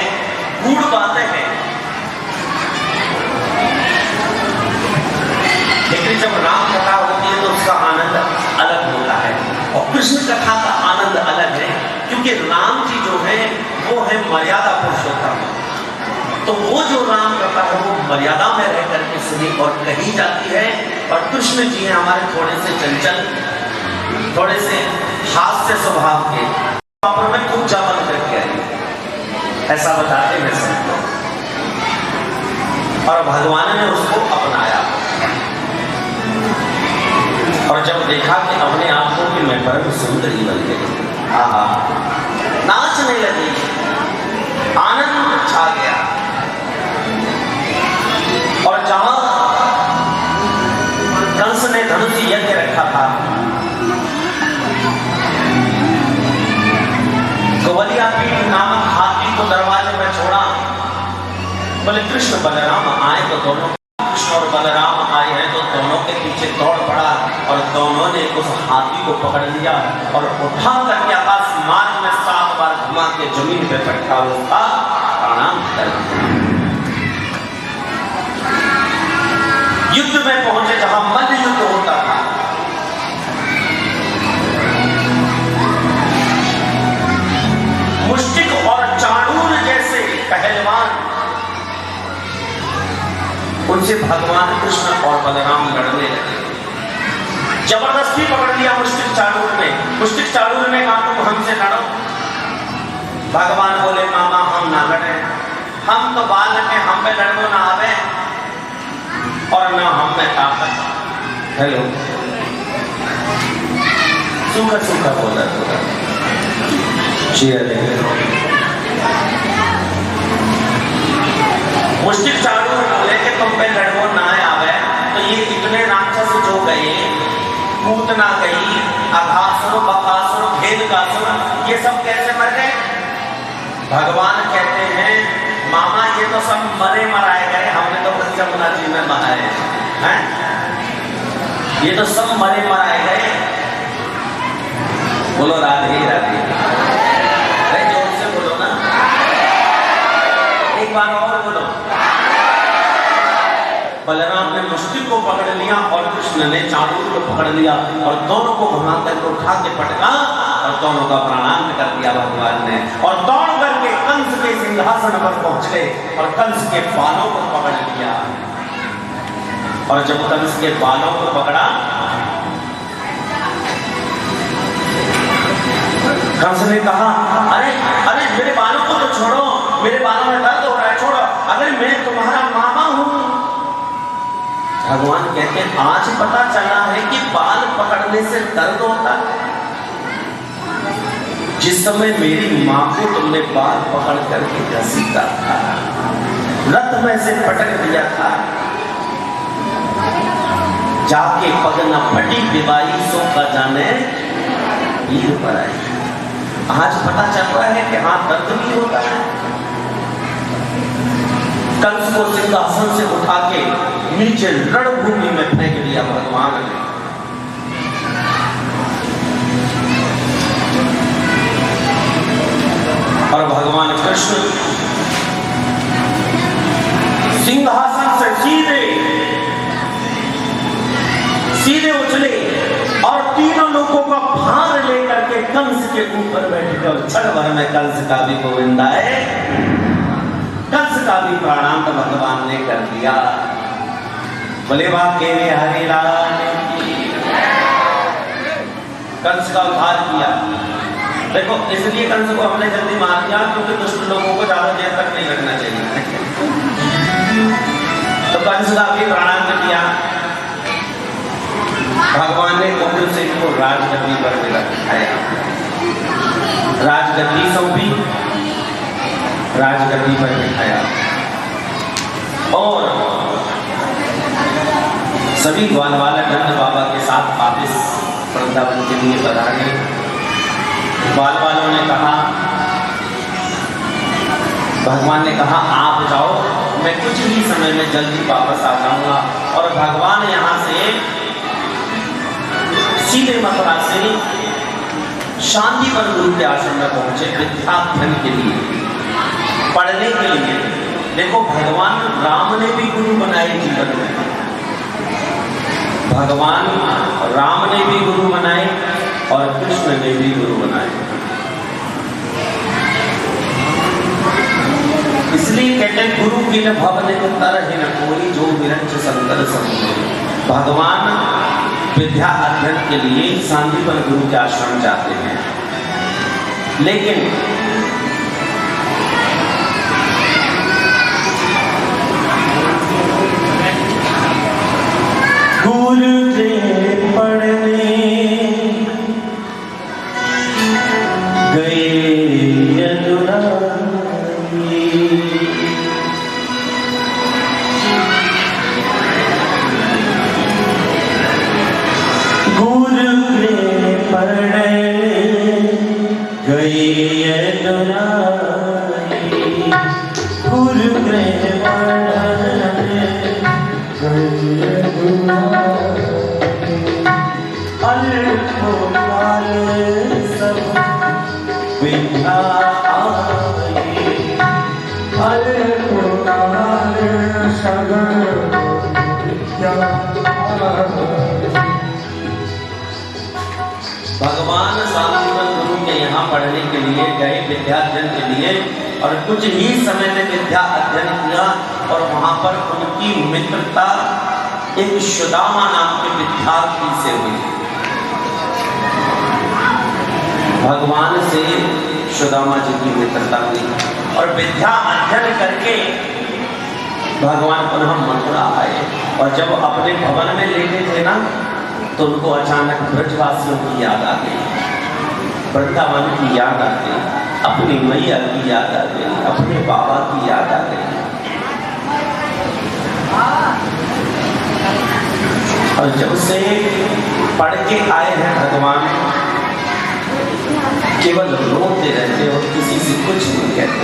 गूढ़ बातें हैं, लेकिन जब राम कथा होती है तो उसका आनंद अलग होता है और कृष्ण कथा का आनंद अलग है, क्योंकि राम जी जो है वो है मर्यादा पुरुषोत्तम। तो वो जो राम कथा है वो मर्यादा में रह करके सुनी और कही जाती है। और कृष्ण जी हैं हमारे थोड़े से चंचल, थोड़े से हास्य स्वभाव के, वहां पर मैं खूब चावल करके आई, ऐसा बताते हैं सबको। और भगवान ने उसको अपनाया और जब देखा कि अपने आप को कि मैं परम सुंदरी बन गई, आहा, नाचने लगी। आनंद छा गया। और जहां कंस ने धनुष यज्ञ रखा था, ग्वालिया पीठ नामक हाथी को दरवाजे में छोड़ा। बोले कृष्ण बलराम आए तो दोनों, कृष्ण और बलराम आए हैं तो दोनों के पीछे दौड़ पड़ा और दोनों ने उस हाथी को पकड़ लिया और उठा करके आकाश मार्ग में 7 बार घुमा के जमीन पे बैठा उसका प्रणाम कर दिया। युद्ध में पहुंचे जहां मल्ल युद्ध होता था। मुष्टिक और चाणूर जैसे पहलवान, उनसे भगवान कृष्ण और बलराम लड़ने लगे। जबरदस्ती पकड़ लिया मुष्टिक चाणूर ने। मुष्टिक चाणूर ने कहा तुम हमसे लड़ो। भगवान बोले मामा हम ना लड़े, हम तो बालक हैं, हम पे लड़ो ना आवे और ना हम में ताकत। हेलो सूखा सूखा बोला मुष्टिक चाणूर बोले कि तुम पे लड़ो ना आवे तो ये इतने राक्षस जो गए, पूतना गई, अघासुर, बकासुर, भेदकासुर, ये सब कैसे मर गए? भगवान कहते हैं मामा ये तो सब मरे मराए गए, हमने तो बस जमुना जी में बहाए हैं। ये तो सब मरे मराए गए। बोलो राधे राधे। अरे जोर से बोलो ना, एक बार और बोलो। बलराम ने मुष्टिक को पकड़ लिया और कृष्ण ने चाणूर को पकड़ लिया और दोनों को घुमा करके उठा के पटका और दोनों का प्रणाम कर दिया भगवान ने। और दौड़ करके कंस के सिंहासन पर पहुंच गए और कंस के बालों को पकड़ लिया। और जब कंस के बालों को पकड़ा, कंस ने कहा अरे अरे मेरे बालों को तो छोड़ो, मेरे बालों में दर्द हो रहा है, छोड़ो, अगर मैं तुम्हारा मामा हूं। भगवान कहते हैं आज पता चला है कि बाल पकड़ने से दर्द होता है। जिस समय मेरी मां को तुमने बाल पकड़ करके घसीटा था, रथ में से पटक दिया था, जाके पग न फटी दिवाई सो का जाने पीर पर आई। आज पता चल रहा है कि हाँ दर्द भी होता है। कंस को सिंहासन से उठा के नीचे रणभूमि में फेंक दिया भगवान ने। और भगवान कृष्ण सिंहासन से सीधे उछले और तीनों लोगों का भार लेकर के कंस के ऊपर बैठे और क्षण भर में कंस का भी गोविंदा है, कंस का भी प्रणाम तो भगवान ने कर दिया। बोले वाके हरि लाल की। कंस का उद्धार किया। देखो इसलिए कंस को हमने जल्दी मार दिया क्योंकि दुष्ट लोगों को ज्यादा देर तक नहीं रखना चाहिए। तो कंस का भी प्रणाम कर दिया। भगवान ने कपिल सिंह को राजगद्दी पर बिठाया, राजगद्दी सौंपी, राजगद्दी पर बिठाया और सभी ग्वालवाला नंद बाबा के साथ वापिस वृंदावन के लिए पधारे। ग्वाल वालों ने कहा, भगवान ने कहा आप जाओ, मैं कुछ ही समय में जल्दी वापस आ जाऊंगा। और भगवान यहाँ से सीधे मथुरा से शांतिवन गुरु के आश्रम में पहुंचे विद्याध्ययन के लिए, पढ़ने के लिए। देखो भगवान राम ने भी गुरु बनाए जीवन में, भगवान राम ने भी गुरु बनाए और कृष्ण ने भी गुरु बनाए। इसलिए कहते हैं गुरु की न भवन तर ही न कोई जो विरंच संतर समझे। भगवान विद्या अध्ययन के लिए शांतिवन गुरु के आश्रम जाते हैं, लेकिन गुरु के पढ़ने गए यदुराई, पड़े गई ये दुराई, गुरु पड़े गई ये दुराई, अल्पोकाल सब विद्या आई, अल्पोकाल सब विद्या आई। भगवान सामंत गुरु के यहाँ पढ़ने के लिए गए विद्याध्ययन के लिए, और कुछ ही समय में विद्या अध्ययन किया और वहां पर उनकी मित्रता एक सुदामा नाम के विद्यार्थी से हुई। भगवान से सुदामा जी की मित्रता हुई और विद्या अध्ययन करके भगवान पुनः मथुरा आए। और जब अपने भवन में लेटे थे ना, तो उनको अचानक ब्रजवासियों की याद आ गई, वृंदावन की याद आ गई, अपनी मैया की याद आ गई, अपने बाबा की याद आ गई। और जब से पढ़ के आए हैं भगवान, केवल रोते रहते और किसी से कुछ नहीं कहते।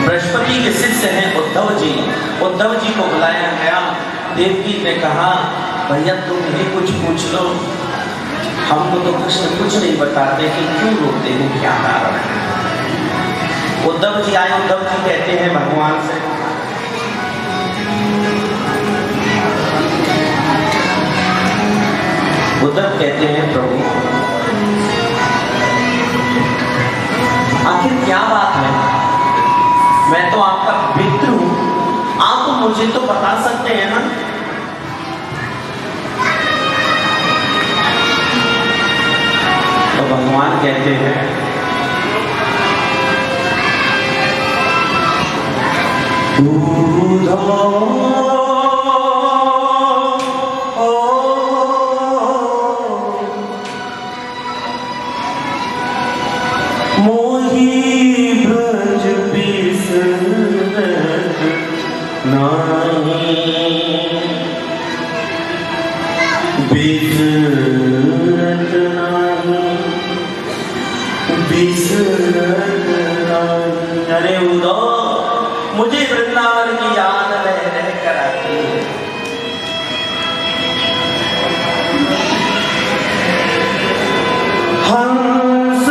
बृहस्पति के शिष्य हैं उद्धव जी। उद्धव जी को बुलाया गया। देवकी ने कहा, भैया तुम भी कुछ पूछ लो, हमको तो कृष्ण कुछ नहीं बताते कि क्यों रोते हैं, क्या कारण है। उद्धव जी आए। उद्धव जी कहते हैं भगवान से, उद्धव कहते हैं प्रभु आखिर क्या बात है, मैं तो आपका मित्र हूं, आप तो मुझे तो बता सकते हैं ना। तो भगवान कहते हैं, मोही ब्रज बिसरत नहीं, बिसरत नहीं, बिसरत नहीं। अरे उद्धव, मुझे वृंदावन की याद रह कर आती है। हंस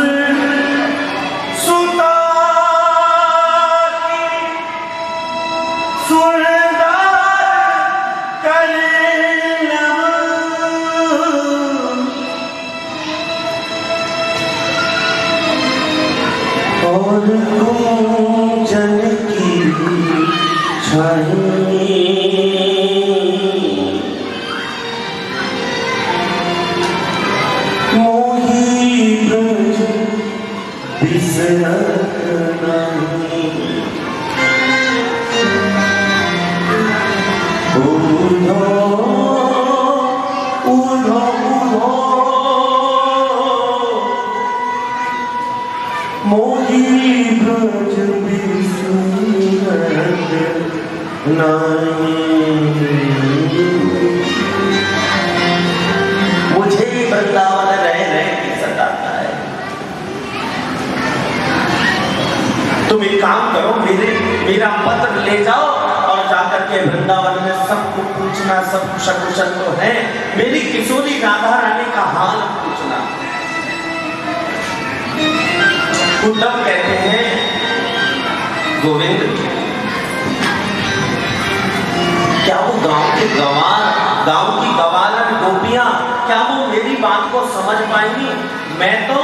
सुता की सुरदार कलेला, और कुंजन की छाई, मोही ब्रज बिसरत नहीं। उद्धव उद्धव मोही ब्रज बिसरत नहीं। मुझे वृंदावन रह के सताता है। तुम एक काम करो, मेरा पत्र ले जाओ और जाकर के वृंदावन में सबको पूछना, सब कुशल तो है, मेरी किशोरी राधा रानी का हाल पूछना। उद्धव कहते हैं, गोविंद, क्या वो गांव की गवालन गोपियां, क्या वो मेरी बात को समझ पाएंगी? मैं तो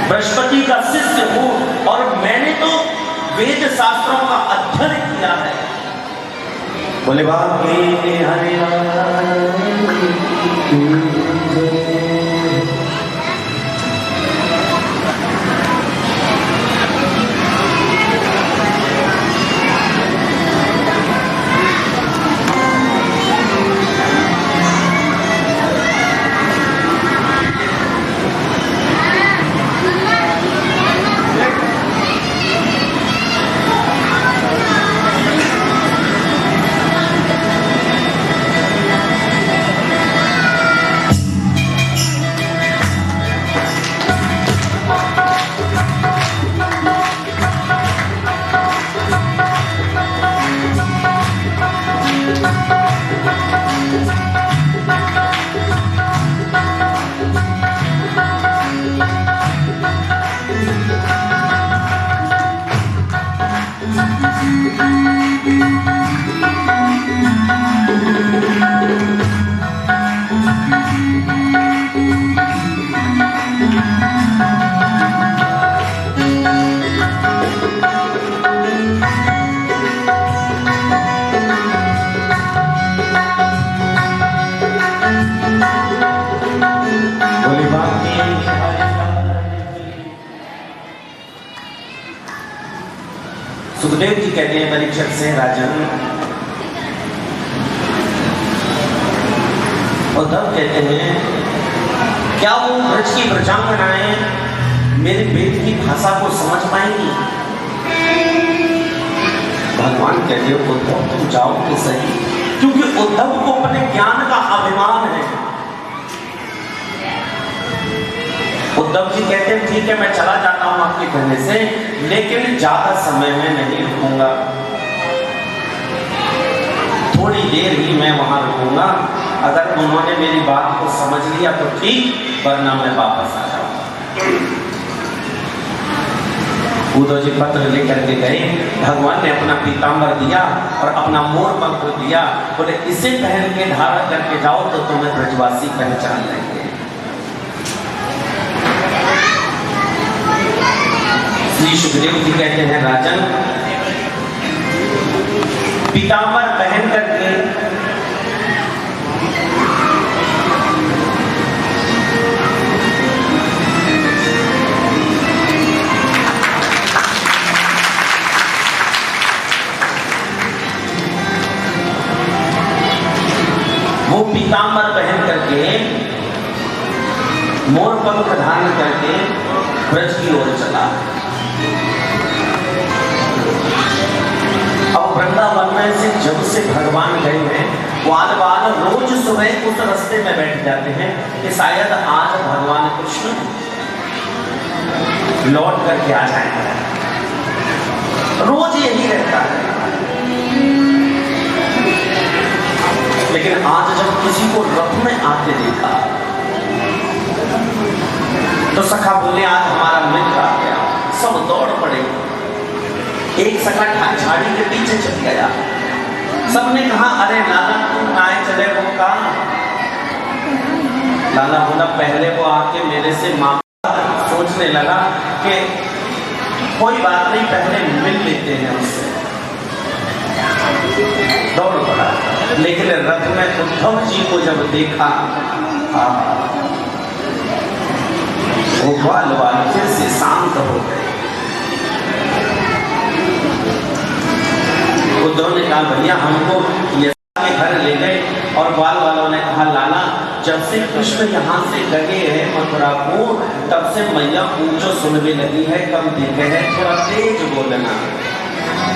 बृहस्पति का शिष्य हूं और मैंने तो वेद शास्त्रों का अध्ययन किया है। बोले बाबा हरे सुखदेव जी कहते हैं परीक्षित से, राजन, उद्धव कहते हैं क्या वो ब्रज की प्रजांगनाएं मेरे वेद की भाषा को समझ पाएंगी? भगवान कहते हैं उद्धव तुम जाओ कि सही, क्योंकि उद्धव को अपने ज्ञान का अभिमान है। उद्धव जी कहते हैं ठीक है मैं चला जाता हूं आपके कहने से, लेकिन ज्यादा समय में नहीं रुकूंगा, थोड़ी देर ही मैं वहां रुकूंगा। अगर उन्होंने मेरी बात को समझ लिया तो ठीक, वरना मैं वापस आ जाऊंगा। उद्धव जी पत्र लेकर के गए, भगवान ने अपना पीतांबर दिया और अपना मोर पंख दिया, बोले इसे पहन के धारण करके जाओ तो तुम्हें ब्रजवासी पहचान लेंगे। श्री सुखदेव जी कहते हैं राजन, पीतांबर पहन करके वो पीतांबर पहन करके मोर पंख धारण करके ब्रज की ओर चला। अब वृंदावन में से जब से भगवान गए हैं, ग्वाल बाल रोज सुबह उस रास्ते में बैठ जाते हैं कि शायद आज भगवान कृष्ण लौट करके आ जाएंगे। रोज यही रहता है। लेकिन आज जब किसी को रथ में आते देखा तो सखा बोले आज हमारा मित्र आ गया, सब दौड़ पड़े। एक सखा झाड़ी के पीछे चल गया, सबने कहा अरे लाला तुम आए चले वो कहा। लाला बोला पहले वो आके मेरे से मांगा, सोचने लगा कि कोई बात नहीं पहले मिल लेते हैं उससे, दौड़ पड़ा। लेकिन रथ में उद्धव जी को जब देखा वो ग्वाल बाल फिर से शांत हो गए। उद्धव ने कहा भैया हमको के घर ले गए, और ग्वाल वालों ने कहा लाला जब से कृष्ण यहाँ से गए हैं मथुरा को तब से मैया ऊंचो सुनने लगी है, कम देखे है, थोड़ा तेज बोलना।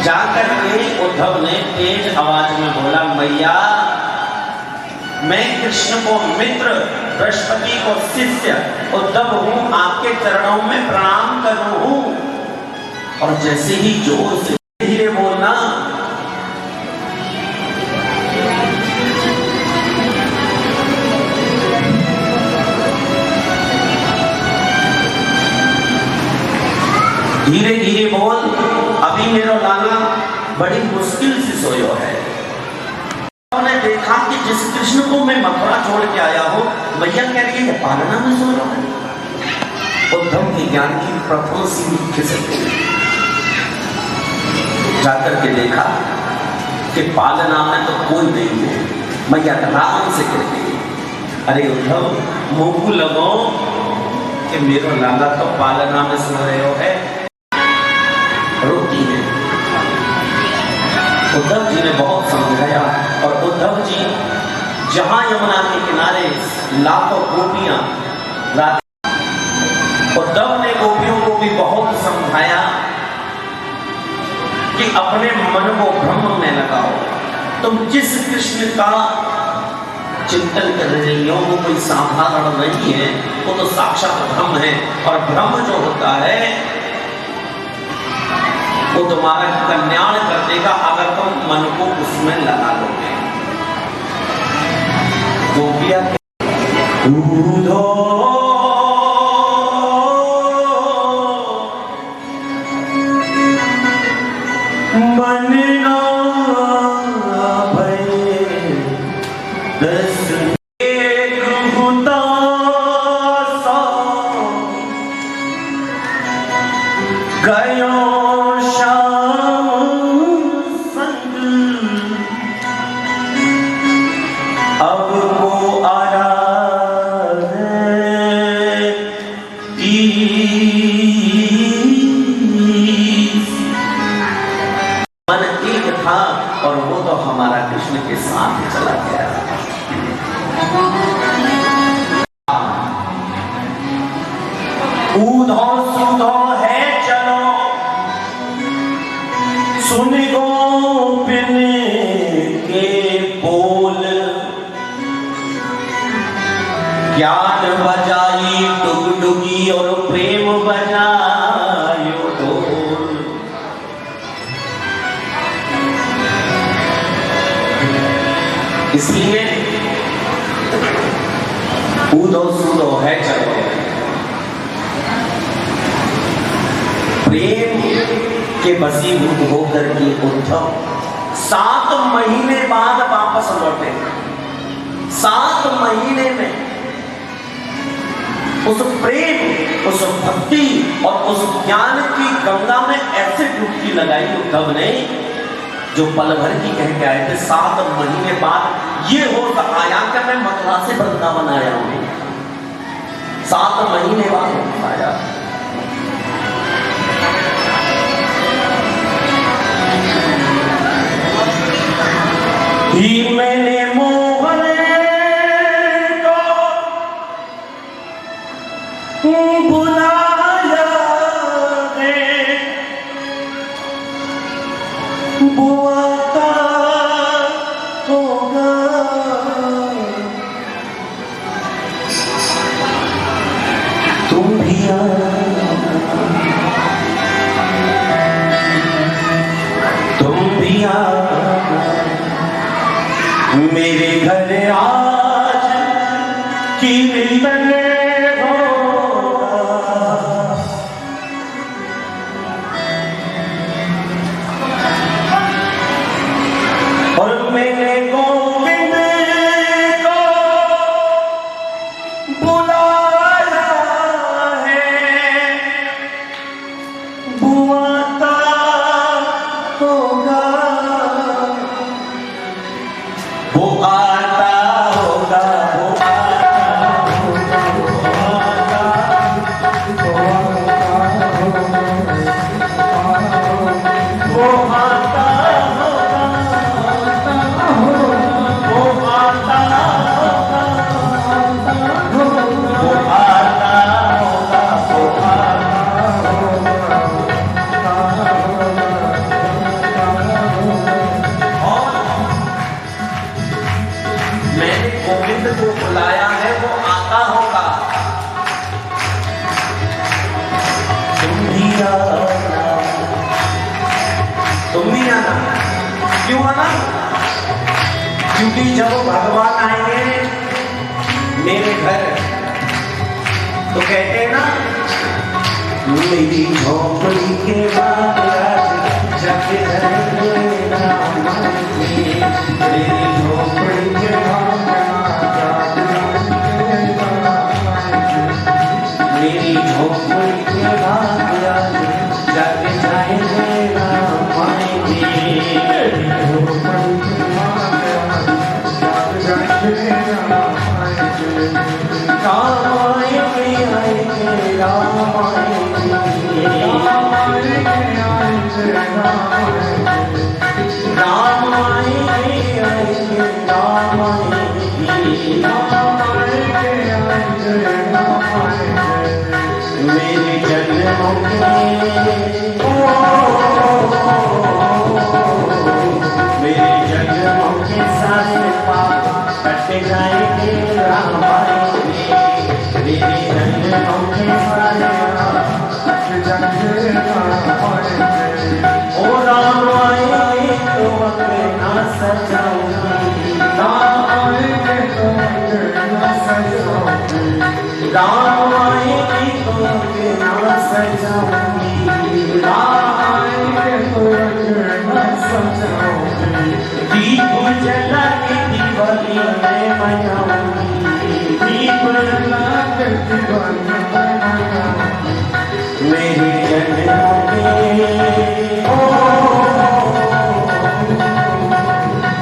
जाकर के उद्धव ने तेज आवाज में बोला मैया मैं कृष्ण को मित्र, बृहस्पति को शिष्य उद्धव हूं, आपके चरणों में प्रणाम करूं हूं। और जैसे ही जोर से धीरे बोलना, धीरे धीरे बोल, अभी मेरा लाला बड़ी मुश्किल से सोयो है। उन्होंने देखा कि जिस कृष्ण को मैं मथुरा छोड़ के आया हूं, मैया कह रही है पालना में सो रहा है। उद्धव के ज्ञान की प्रथम सीढ़ी खिसक गई। जाकर के देखा कि पालना में तो कोई नहीं है। मैया आराम से कह गई अरे उद्धव मुंह लगाओ कि मेरा लाला तो पालना में सो रहे हो है, रोती है। उद्धव जी ने बहुत समझाया, और उद्धव जी जहां यमुना के किनारे लाखों गोपियां, उद्धव ने गोपियों को भी बहुत समझाया कि अपने मन को ब्रह्म में लगाओ। तुम जिस कृष्ण का चिंतन कर रही हो वो कोई साधारण नहीं है, वो तो साक्षात ब्रह्म है। और ब्रह्म जो होता है वो तुम्हारा कल्याण कर देगा अगर तुम मन को उसमें लगा लोगे। किया कूदो बनना भय दस एक होता सा गयो शाम संग अब वो आराध मन एक था और वो तो हमारा कृष्ण के साथ चला गया। ऊधो सूधो है चलो सुन गोपिन के बोल ज्ञान बजाई डुगडुगी और प्रेम बजायो ढोल। इसलिए ऊधो सूधो है चलो प्रेम के वशीभूत होकर के उद्धव 7 महीने बाद वापस लौटे। 7 महीने में उस प्रेम, उस भक्ति और उस ज्ञान की गंगा में ऐसे डुबकी लगाई उद्धव ने जो पल भर की कह के आए थे। 7 महीने बाद ये हो आया कि मैं मथुरा से वृंदावन आया हूं। 7 महीने बाद आया। ही मैंने मोहन को बुलाया है बुआ का होगा तुम भी मेरे घर आज कीर्तन होगा और मैंने गोविंद को बुलाया है बुआ का होगा वो आता होगा वो आता होगा वो आता गोविंद को बुलाया है वो आता होगा। तुम भी आना। क्यों आना? क्योंकि जब भगवान आएंगे मेरे घर तो कहते हैं ना मेरी झोपड़ी के बाद जब मेरी झोपड़ी के बाद मेरी झोपड़ी के बाद जग जाएंगे राम आएंगे मेरे जन्मों के मेरे जन्मों के सारे पाप कट जाएंगे राम आएंगे मेरे जन्मों के सारे पाप कट जाएंगे राम आएंगे ओ राम आएंगे तो अपना सजाऊंगी राम आएंगे तो मेरे जन्म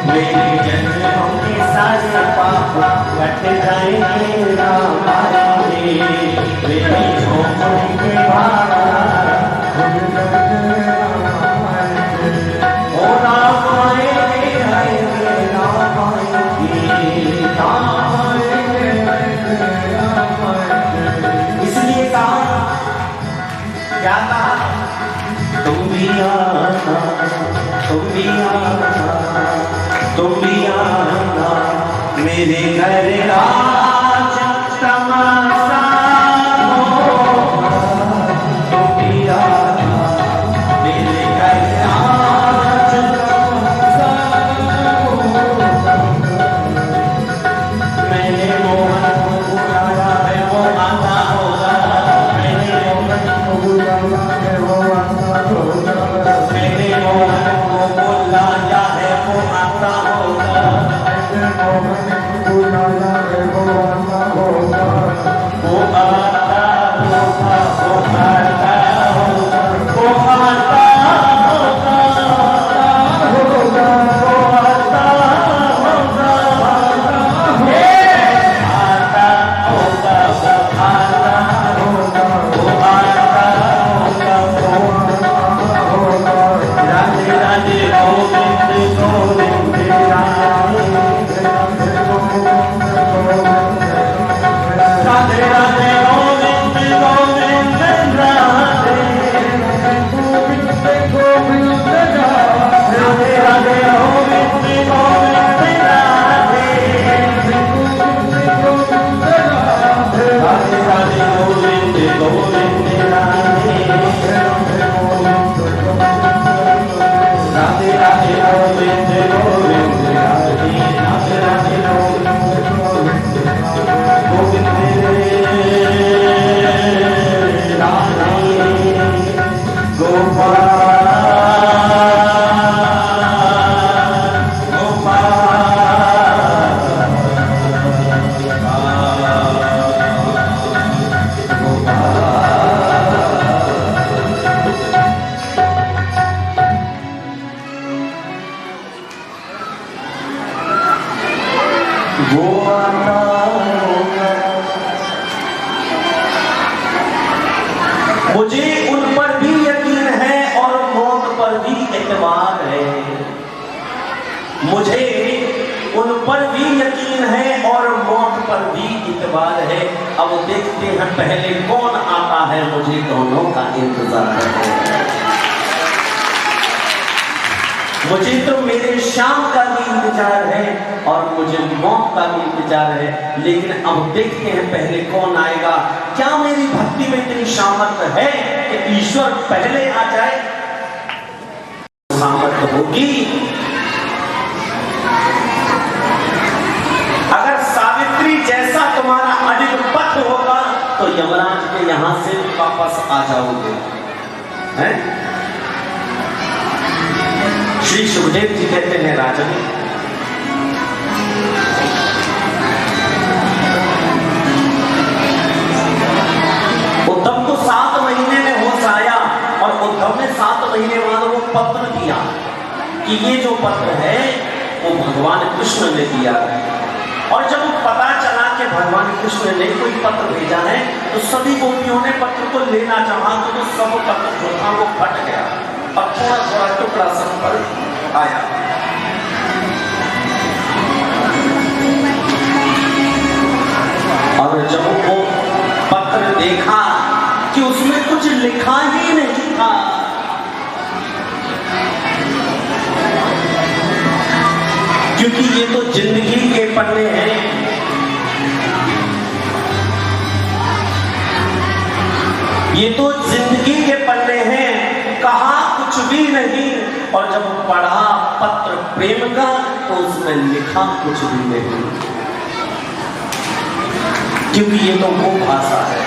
मेरे जन्म के सारे पाप कट जाएंगे राम आएंगे मेरी झोपड़ी के बाहर ओ राम आएंगे आएंगे राम आएंगे इसलिए कहा क्या कहा तुम भी आना तुम भी आना तुम भी आना मेरे घर आज तमाशा होगा तुम भी आना मेरे घर आज तमाशा होगा मैंने मोहन को बुलाया है वो आता होगा मैंने मोहन को बुलाया है वो आता होगा मैंने मोहन को बुलाया है वो आता होगा वो आता मुझे उन पर भी यकीन है और मौत पर भी एतबार है मुझे उन पर भी यकीन है और मौत पर भी एतबार है अब देखते हैं पहले कौन आता है मुझे दोनों का इंतजार है मुझे तो मेरे शाम का भी इंतजार है और मुझे मौत का भी इंतजार है लेकिन अब देखते हैं पहले कौन आएगा क्या मेरी भक्ति में इतनी सामर्थ्य है कि ईश्वर पहले आ जाए सामर्थ्य होगी अगर सावित्री जैसा तुम्हारा अडिग पथ होगा तो यमराज के यहां से वापस आ जाओगे हैं श्री सुखदेव जी कहते हैं राजन उद्धव को 7 महीने में होश आया और उद्धव ने 7 महीने बाद वो पत्र दिया कि ये जो पत्र है वो भगवान कृष्ण ने दिया है और जब पता चला कि भगवान कृष्ण ने कोई पत्र भेजा है तो सभी गोपियों ने पत्र को लेना चाहा तो सब पत्र जो था वो फट गया और थोड़ा थोड़ा टुकड़ा सब पर आया और जब वो पत्र देखा कि उसमें कुछ लिखा ही नहीं था क्योंकि ये तो जिंदगी के पन्ने हैं ये तो जिंदगी के पन्ने हैं कहा कुछ भी नहीं और जब पढ़ा पत्र प्रेम का तो उसमें लिखा कुछ भी नहीं क्योंकि ये तो वो भाषा है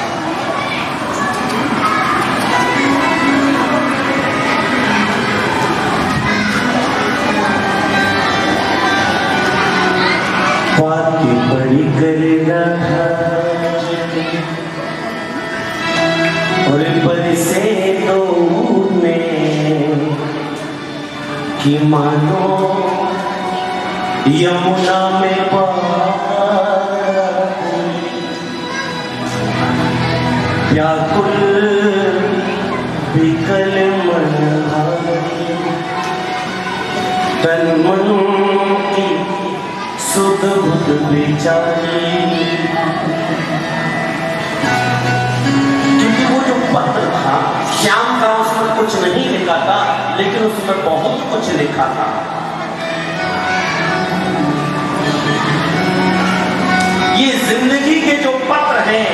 की बड़ी करेगा और बरसे तो में कि मानो यमुना में व्याकुल विकल मन तन मन की सुध बुध बेचारी। क्योंकि वो जो पत्र था श्याम का, उसमें कुछ नहीं लिखा था, लेकिन उसमें बहुत कुछ लिखा था। ये जिंदगी के जो पत्र हैं,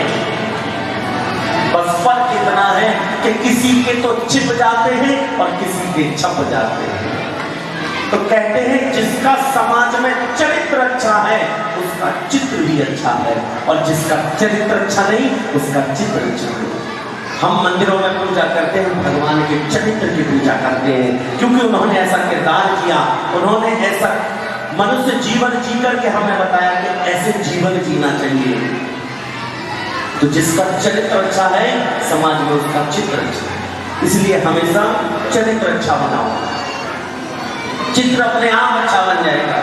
बस फर्क इतना है कि किसी के तो छिप जाते हैं और किसी के छप जाते हैं। तो कहते हैं जिसका समाज में चरित्र अच्छा है उसका चित्र भी अच्छा है, और जिसका चरित्र अच्छा नहीं उसका चित्र अच्छा है। हम मंदिरों में पूजा करते हैं, भगवान के चरित्र की पूजा करते हैं, क्योंकि उन्होंने ऐसा किरदार किया, उन्होंने ऐसा मनुष्य जीवन जी करके हमें बताया कि ऐसे जीवन जीना चाहिए। तो जिसका चरित्र अच्छा है समाज में उसका चित्र अच्छा है। इसलिए हमेशा चरित्र अच्छा बनाओ, चित्र अपने आप अच्छा बन जाएगा,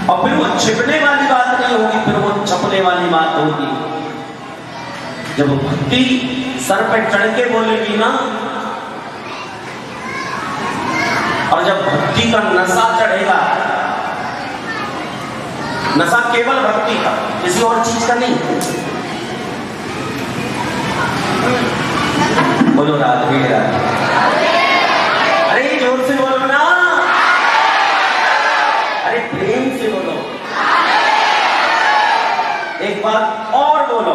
और फिर वो छिपने वाली बात नहीं होगी, फिर वो छपने वाली बात होगी। जब भक्ति सर पे चढ़ के बोलेगी ना, और जब भक्ति का नशा चढ़ेगा, नशा केवल भक्ति का, किसी और चीज का नहीं। बोलो राधे राधे। अरे जोर से बोलो ना, अरे प्रेम से बोलो, एक बार और बोलो।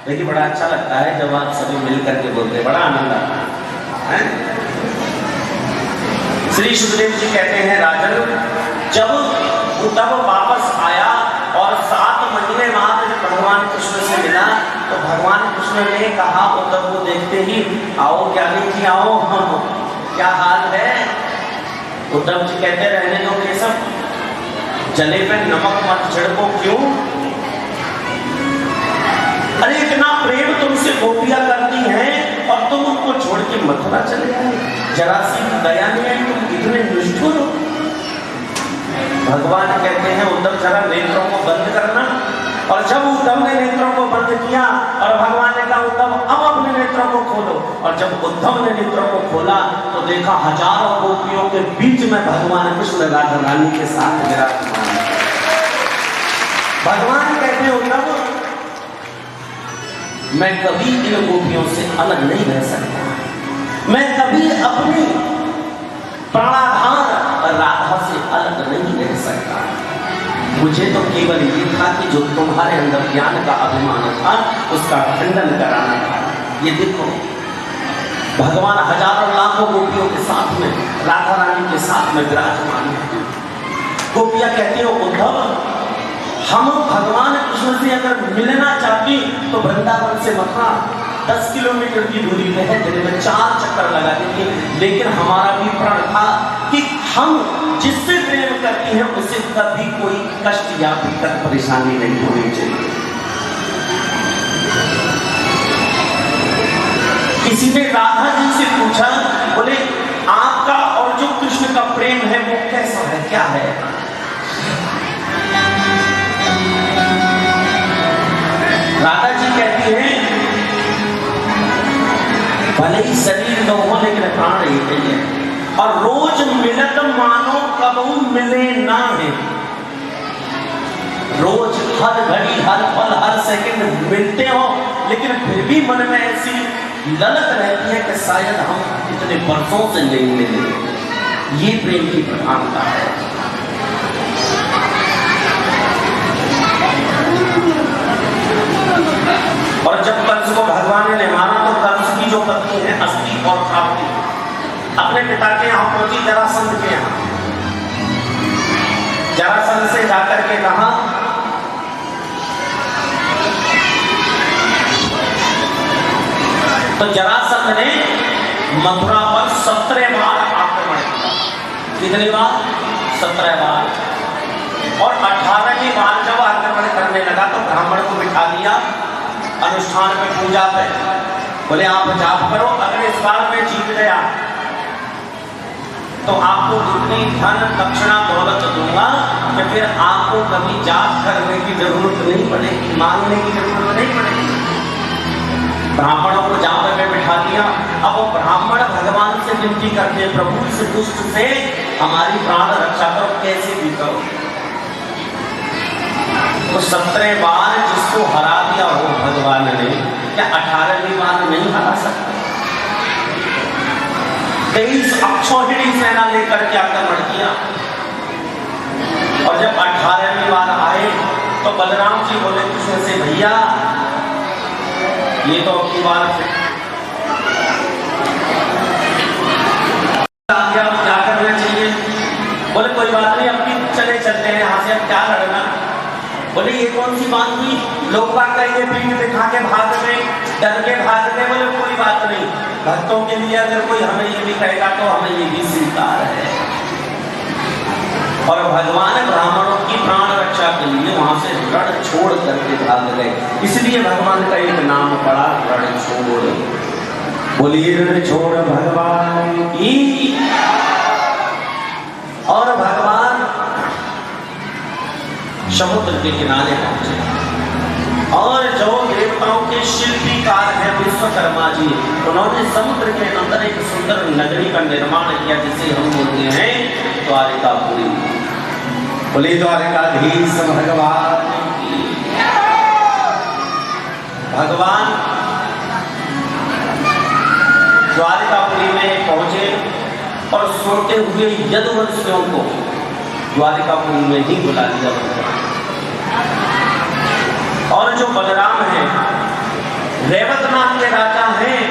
देखिए बड़ा अच्छा लगता है जब आप सभी मिलकर के बोलते हैं, बड़ा आनंद आता है। श्री सुखदेव जी कहते हैं, राजन जब उद्धव वापस आया और 7 महीने बाद भगवान कृष्ण से मिला, तो भगवान कृष्ण ने कहा उद्धव को देखते ही, आओ ज्ञानी जी आओ, क्या हाल है। उद्धव जी कहते, रहने दो केशव, जले पे नमक मत छिड़को। क्यों? अरे इतना प्रेम तुमसे गोपियां करती हैं और तुम उनको छोड़ के मथुरा चले आए, जरा सी दया नहीं आई, तुम इतने निष्ठुर हो। भगवान कहते हैं उद्धव जरा नेत्रों को बंद करना, और जब उद्धव ने नेत्रों को बंद किया और भगवान ने कहा उद्धव अब अपने नेत्रों को खोलो, और जब उद्धव ने नेत्रों को खोला तो देखा हजारों गोपियों के बीच में भगवान कृष्ण राधा रानी के साथ विराजमान। भगवान कहते हैं उद्धव मैं कभी इन गोपियों से अलग नहीं रह सकता, मैं कभी अपनी प्राणाधार राधा से अलग नहीं रह सकता। मुझे तो केवल ये था कि जो तुम्हारे अंदर ज्ञान का अभिमान था उसका खंडन कराना था। ये देखो भगवान हजारों लाखों गोपियों के साथ में राधा रानी के साथ में विराजमान है। गोपियां कहती हो उद्धव हम भगवान कृष्ण से अगर मिलना चाहती तो वृंदावन से मथुरा 10 किलोमीटर की दूरी पे है, दिन में 4 चक्कर लगा देंगे, लेकिन हमारा भी प्रण था कि हम जिससे प्रेम करती हैं उसे कभी कोई कष्ट या दिक्कत परेशानी नहीं होनी चाहिए। किसी ने राधा जी से पूछा, बोले आपका और जो कृष्ण का प्रेम है वो कैसा है, क्या है? राधा जी कहती हैं भले ही शरीर दो हो लेकिन प्राण एक ही है, और रोज मिलत मानो कबू मिले ना है। रोज हर घड़ी हर पल हर सेकंड मिलते हो, लेकिन फिर भी मन में ऐसी ललक रहती है कि शायद हम इतने वर्षों से नहीं मिले। ये प्रेम की प्रधानता है। और जब कंस को भगवान ने मारा तो कंस की जो पत्नी है अस्ति और प्राप्ति अपने पिता के यहाँ पहुंची, जरासंध के यहाँ। जरासंध से जाकर के कहा तो जरासंध ने मथुरा पर 17 बार आक्रमण किया। कितनी बार? 17 बार। और 18वीं बार जब आक्रमण करने लगा तो ब्राह्मण को बिठा दिया अनुष्ठान में, पूजा पे। बोले आप जाप करो, अगर इस बार मैं जीत गया तो आपको जितनी धन दक्षिणा दौलत दूंगा कि फिर आपको कभी जाप करने की जरूरत नहीं पड़ेगी, मांगने की जरूरत नहीं पड़ेगी। ब्राह्मणों को जाप में बिठा दिया। अब वो ब्राह्मण भगवान से विनती करते, प्रभु इस दुष्ट से हमारी प्राण रक्षा करो, कैसे भी करो। तो 17 बार जिसको हरा दिया हो भगवान ने, क्या 18वीं बार नहीं हरा सकते? 23 अक्षौहिणी सेना लेकर के आक्रमण किया। और जब 18वीं बार आए तो बलराम जी बोले कृष्ण से, भैया ये तो अपनी बार क्या करना चाहिए? बोले कोई बात नहीं, अपनी चले चलते हैं यहाँ से, अब क्या लड़ना। बोले ये कौन सी बात हुई, लोग बात कहेंगे पीठ दिखा के भाग गए, डर के भाग गए। बोले कोई बात नहीं, भक्तों के लिए अगर कोई हमें ये भी कहेगा तो हमें ये भी स्वीकार है। और भगवान ब्राह्मणों की प्राण रक्षा के लिए वहां से रण छोड़ करके भाग गए, इसलिए भगवान का एक नाम पड़ा रण छोड़। बोलिए रण छोड़ भगवान की। और भगवान समुद्र के किनारे पहुंचे और जो देवताओं के शिल्पीकार हैं विश्वकर्मा जी, उन्होंने समुद्र के अंदर एक सुंदर नगरी का निर्माण किया जिसे हम बोलते हैं द्वारिकापुरी। बोले द्वारिकाधीश भगवान की। भगवान द्वारिकापुरी में पहुंचे और सोते हुए यदुवंशियों को द्वारिकापुरी में ही बुला लिया। और जो बलराम है, रेवत नाम के राजा हैं,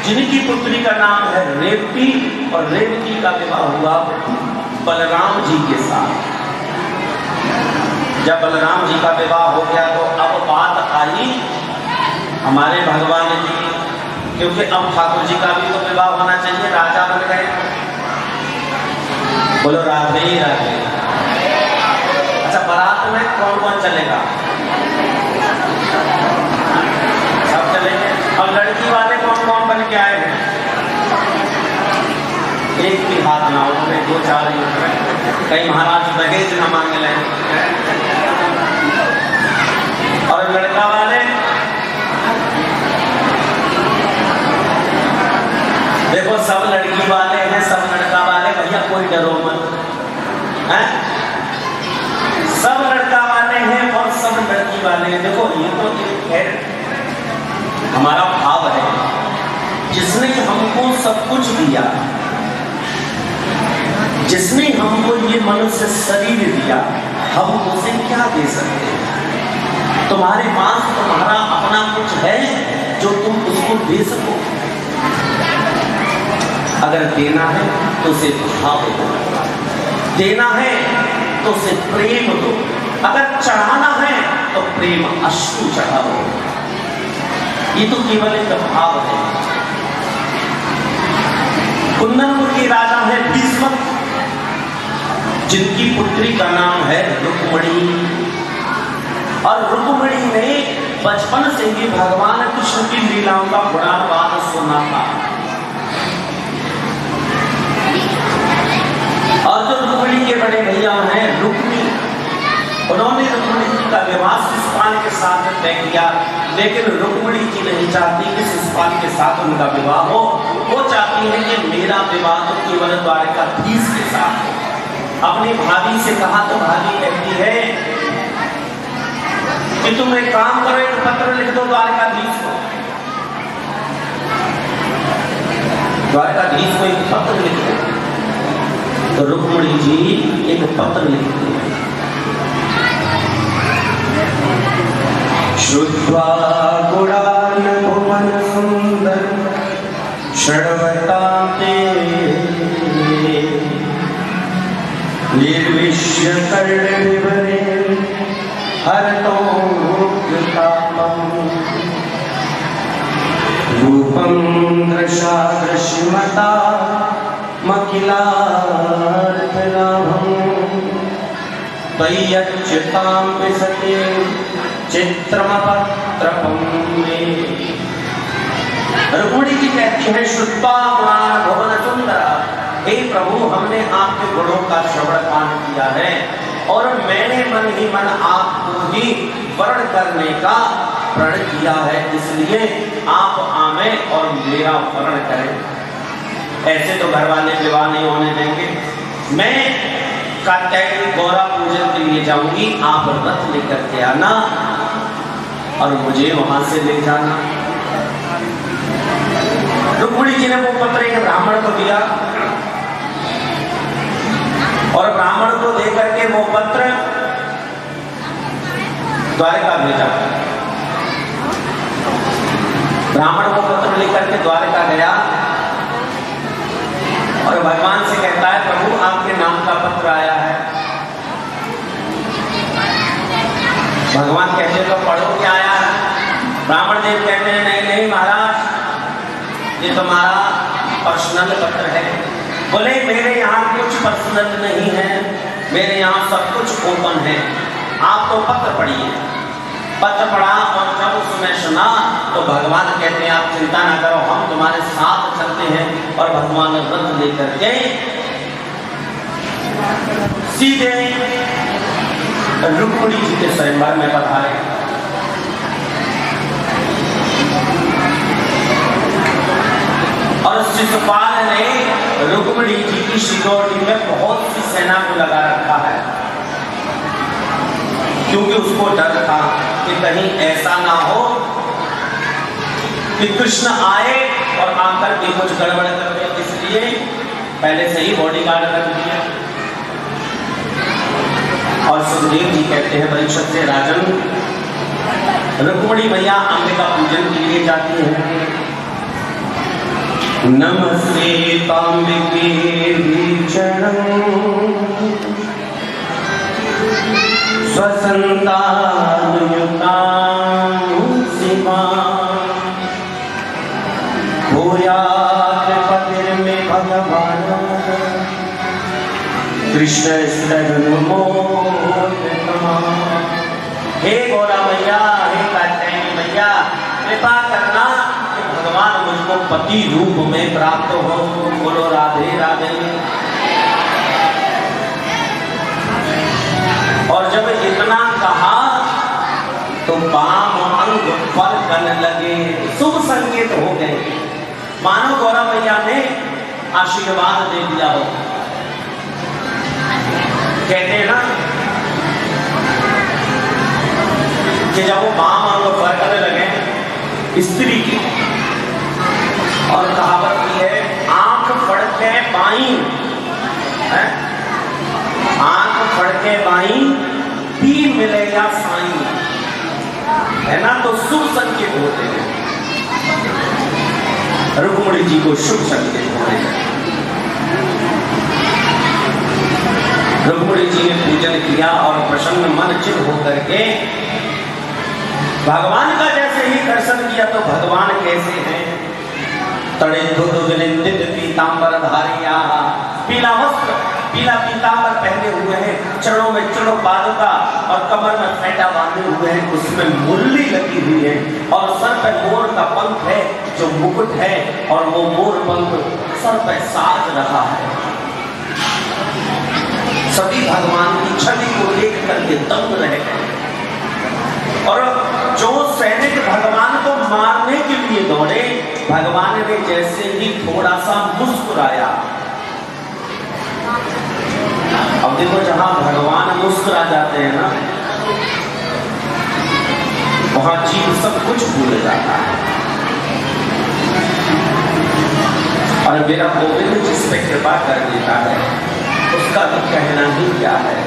जिनकी पुत्री का नाम है रेवती, और रेवती का विवाह हुआ बलराम जी के साथ। जब बलराम जी का विवाह हो गया तो अब बात आई हमारे भगवान जी, क्योंकि अब ठाकुर जी का भी तो विवाह होना चाहिए, राजा बन गए। बोलो राधे राधे। अच्छा, बारात में कौन कौन चलेगा? सब चलेंगे। और लड़की वाले कौन कौन बन के आए हैं? एक भी हाथ ना उठे, 2-4 ही उठे। कहीं महाराज दहेज न मांग लें। और लड़का वाले देखो, सब लड़की वाले हैं, सब लड़का वाले, भैया कोई डरो मत है। सब लड़का वाले हैं और सब लड़की वाले हैं। देखो ये तो एक है हमारा भाव है, जिसने हमको सब कुछ दिया, जिसने हमको ये मनुष्य शरीर दिया, हम उसे क्या दे सकते हैं? तुम्हारे पास तुम्हारा अपना कुछ है जो तुम उसको दे सको? अगर देना है तो उसे भाव दो, देना है तो उसे प्रेम दो, अगर चढ़ाना है तो प्रेम अश्रु चढ़ाओ। ये तो केवल एक भाव है। कुंदनपुर के राजा है भीष्म, जिनकी पुत्री का नाम है रुक्मणी। और रुक्मणी ने बचपन से ही भगवान कृष्ण की लीलाओं का गुणानुवाद सुना था। और जो रुक्मणी के बड़े भैया हैं रुक्मी, उन्होंने रुक्मणी जी का विवाह शिशुपाल के साथ तय किया, लेकिन रुक्मणी जी नहीं चाहती कि शिशुपाल के साथ उनका विवाह हो। वो चाहती है कि मेरा विवाह तो केवल द्वारिकाधीश के साथ हो। अपनी भाभी से कहा तो भाभी कहती है कि तुम एक काम करो, एक पत्र लिख दो द्वारिकाधीश को। द्वारिकाधीश को एक पत्र लिख दो। तो रुक्मणी जी एक पत्र लिखती है। श्रुत्वा गुणान् भुवन सुंदर षड्वताते निर्विश्य कर्णविवरे हरतोऽग्रतापम् रूपं दृशादृश्यमता मखिलार्थलाभम् त्वय्यच्युतां विशते चित्रमपत्रपं मे। रुक्मिणी जी कहती है श्रुत्वा गुणान् भुवन सुंदर, हे प्रभु हमने आपके गुणों का श्रवण पान किया है और मैंने मन ही मन आपको ही वर्ण करने का प्रण किया है, इसलिए आप आवे और मेरा वर्ण करें। ऐसे तो घर वाले विवाह नहीं होने देंगे। मैं कात्यायनी गौरा पूजन के लिए जाऊंगी, आप रथ लेकर के आना और मुझे वहां से ले जाना। रुक्मिणी जी ने वो पत्र एक ब्राह्मण को दिया और ब्राह्मण को देकर के वो पत्र द्वारका भेजा। ब्राह्मण को पत्र लेकर के द्वारका गया और भगवान से कहता है प्रभु आपके नाम का पत्र आया है। भगवान कहते तो पढ़ो क्या आया है। ब्राह्मण देव कहते हैं नहीं नहीं महाराज ये तुम्हारा पर्सनल पत्र है। बोले मेरे यहाँ कुछ पर्सनल नहीं है, मेरे यहाँ सब कुछ ओपन है, आप तो पत्र पढ़िए। पत्र पढ़ा और जब उसमें सुना तो भगवान कहते हैं आप चिंता ना करो, हम तुम्हारे साथ चलते हैं। और भगवान रथ लेकर के सीधे रुक्मिणी जी के स्वयंवर में पधारे। और शिशुपाल ने रुक्मिणी जी की शिरोडी में बहुत सी सेना को लगा रखा है, क्योंकि उसको डर था कि कहीं ऐसा ना हो कि कृष्ण आए और आकर के कुछ गड़बड़ कर दे, इसलिए पहले से ही बॉडीगार्ड रख दिया। और सुखदेव जी कहते हैं परीक्षित से राजन रुक्मिणी मैया अंबिका पूजन के लिए जाती है। नमस्ते तांबिके चरणं स्वसंतानुयुक्तां सीमां भूयात् पतिर्मे भगवान् कृष्ण हे गौरा मैया, हे कात्यायनी मैया, कृपा करना कि भगवान मुझको पति रूप में प्राप्त हो। बोलो राधे राधे। और जब इतना कहा तो बाम अंग फल करने लगे, शुभ संकेत हो गए, मानो गौरा मैया ने आशीर्वाद दे दिया हो। कहते हैं ना कि जब वो बाम अंग फल करने लगे स्त्री की, और कहावत की है आंख फड़के बाई, आंख फड़के बाई पी मिले या साई, है ना, तो शुभ संकेत होते हैं। रुक्मिणी जी को शुभ संकेत होते हैं। रुक्मिणी जी ने पूजन किया और प्रसन्न मन चित होकर के भगवान का जैसे ही दर्शन किया तो भगवान कैसे हैं, तड़े धुध विनिंदित पीतांबर धारिया, पीला वस्त्र पीला पीतांबर पहने हुए हैं, चरणों में चरणों पादुका और कमर में फेंटा बांधे हुए हैं, उसमें मुरली लगी हुई है और सर पे मोर का पंख है जो मुकुट है और वो मोर पंख सर पे साज रहा है। सभी भगवान की छवि को देख करके दंग रह गए। और जो सैनिक भगवान को मारने के लिए दौड़े, भगवान ने जैसे ही थोड़ा सा मुस्कुराया। अब देखो जहां भगवान मुस्कुरा जाते हैं ना, वहां जीव सब कुछ भूल जाता है। और मेरा गोविंद जिस पे कृपा कर देता है उसका तो कहना ही क्या है।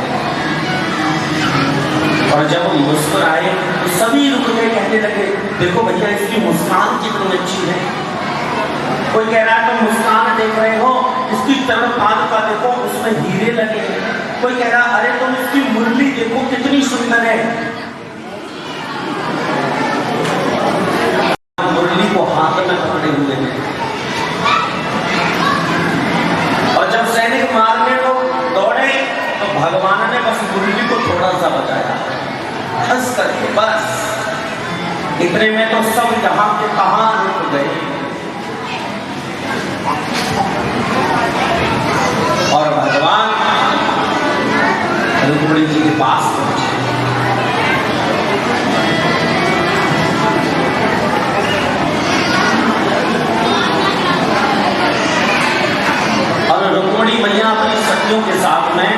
और जब वो मुस्कुराए तो सभी रुक के कहने लगे देखो भैया इसकी मुस्कान कितनी अच्छी है। कोई कह रहा है तुम मुस्कान देख रहे हो, इसकी चरण पादुका देखो उसमें हीरे लगे हैं। कोई कह रहा अरे तुम इसकी मुरली देखो कितनी सुंदर है। मुरली को हाथ में पकड़े हुए हैं। और जब सैनिक मारने को दौड़े तो भगवान ने बस मुरली को बस इतने में तो सब यहाँ के कहां रुक गए और भगवान रुक्मिणी जी के पास पहुंचे। और रुक्मिणी मैया अपनी सखियों के साथ में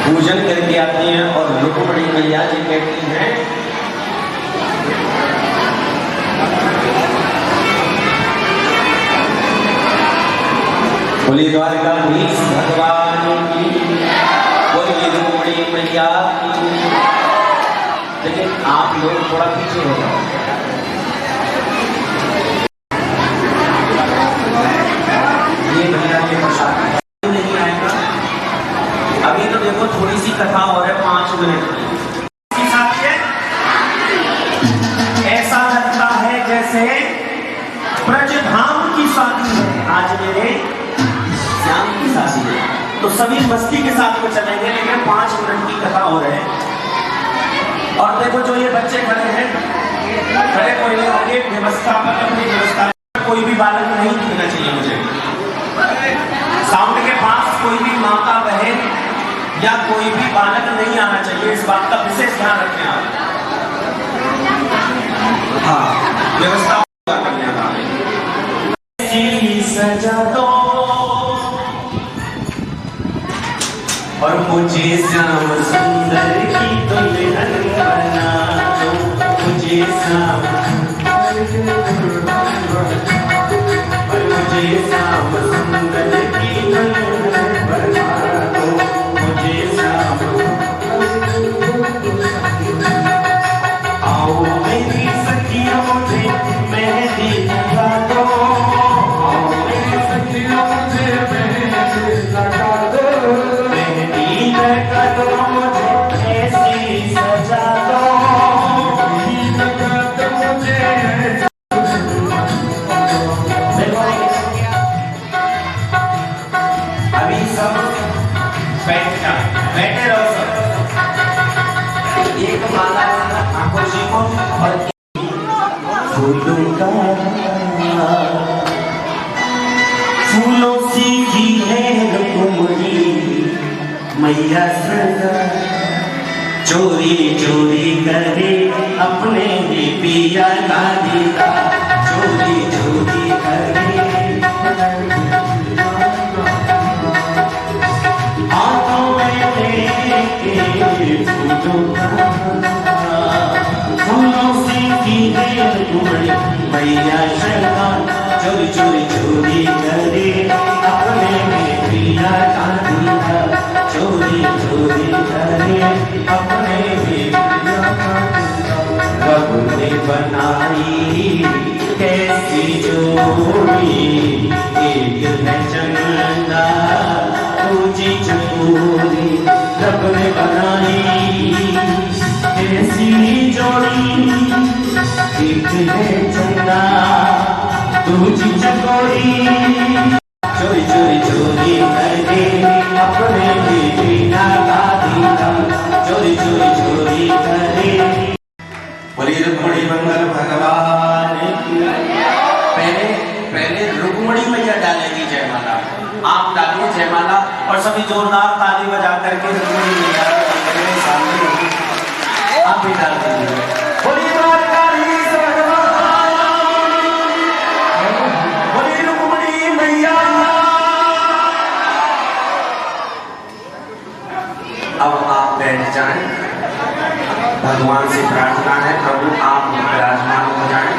पूजन करके आती हैं और रुक्मिणी मैया जी कहती हैं बोलिए द्वारकाधीश भगवान की, बोलिए रुक्मिणी मैया की। लेकिन आप लोग थोड़ा पीछे हो जाओ। ये मैया के प्रसाद नहीं आएगा। अभी तो देखो थोड़ी सी कथा और है 5 मिनट की। ऐसा लगता है जैसे ब्रजधाम की शादी है। आज मेरे श्याम की शादी है तो सभी मस्ती के साथ में चलेंगे, लेकिन 5 मिनट की कथा हो रहे हैं। और देखो जो ये बच्चे खड़े हैं, खड़े कोई नहीं होंगे, व्यवस्था पर अपनी व्यवस्था। कोई भी बालक नहीं दिखना चाहिए मुझे। साउंड के पास कोई भी माता बहन या कोई भी बालक नहीं आना चाहिए। इस बात का विशेष ध्यान रखें आप। हाँ, व्यवस्था करने का सजा दो और मुझे श्याम सुंदर की दुल्हन बना दो। मुझे श्याम और मुझे श्याम सुंदर की दुल्हन बना दो। मुझे श्याम आओ मेरी सखियों मुझे मेहंदी लगा दो। आओ मेरी सखियों मुझे मेहंदी लगा दो। मेहंदी लगा दो मुझे ऐसी सजा दो। मेहंदी लगा दो मुझे अभी सब बैठ जाओ, बैठे रहो सब। एक माला आंखों जी को और फूलों सी की है रुक्मिणी मैया सदा चोरी चोरी करे अपने ही पिया का दीदा। चोरी चोरी करे हाथों में लेके फूलों से की है रुक्मिणी मैया सदा चोरी चोरी चोरी करे अपने में पिया का दीदा। चोरी चोरी करे अपने में पिया का दीदा। प्रभु ने बनाई कैसी जोड़ी, एक है चंदा दूजी चकोरी। रब ने बनाई कैसी जोड़ी, एक है चंदा दूजी चकोरी। चोरी चोरी चोरी करे अपने बिना का दीदा। चोरी चोरी चोरी करे। बोलिए रुक्मिणी मंगल भगवान की। पहले रुक्मिणी मैया डालेगी जयमाला। आप डालिए जयमाला और सभी जोरदार ताली बजा करके रुक्मिणी मैया के सामने आप भी डाल दीजिए। बोलिए द्वारकाधीश भगवान, बोलिए रुक्मिणी मैया। अब आप बैठ जाएं। भगवान से प्रार्थना है प्रभु आप विराजमान हो जाएं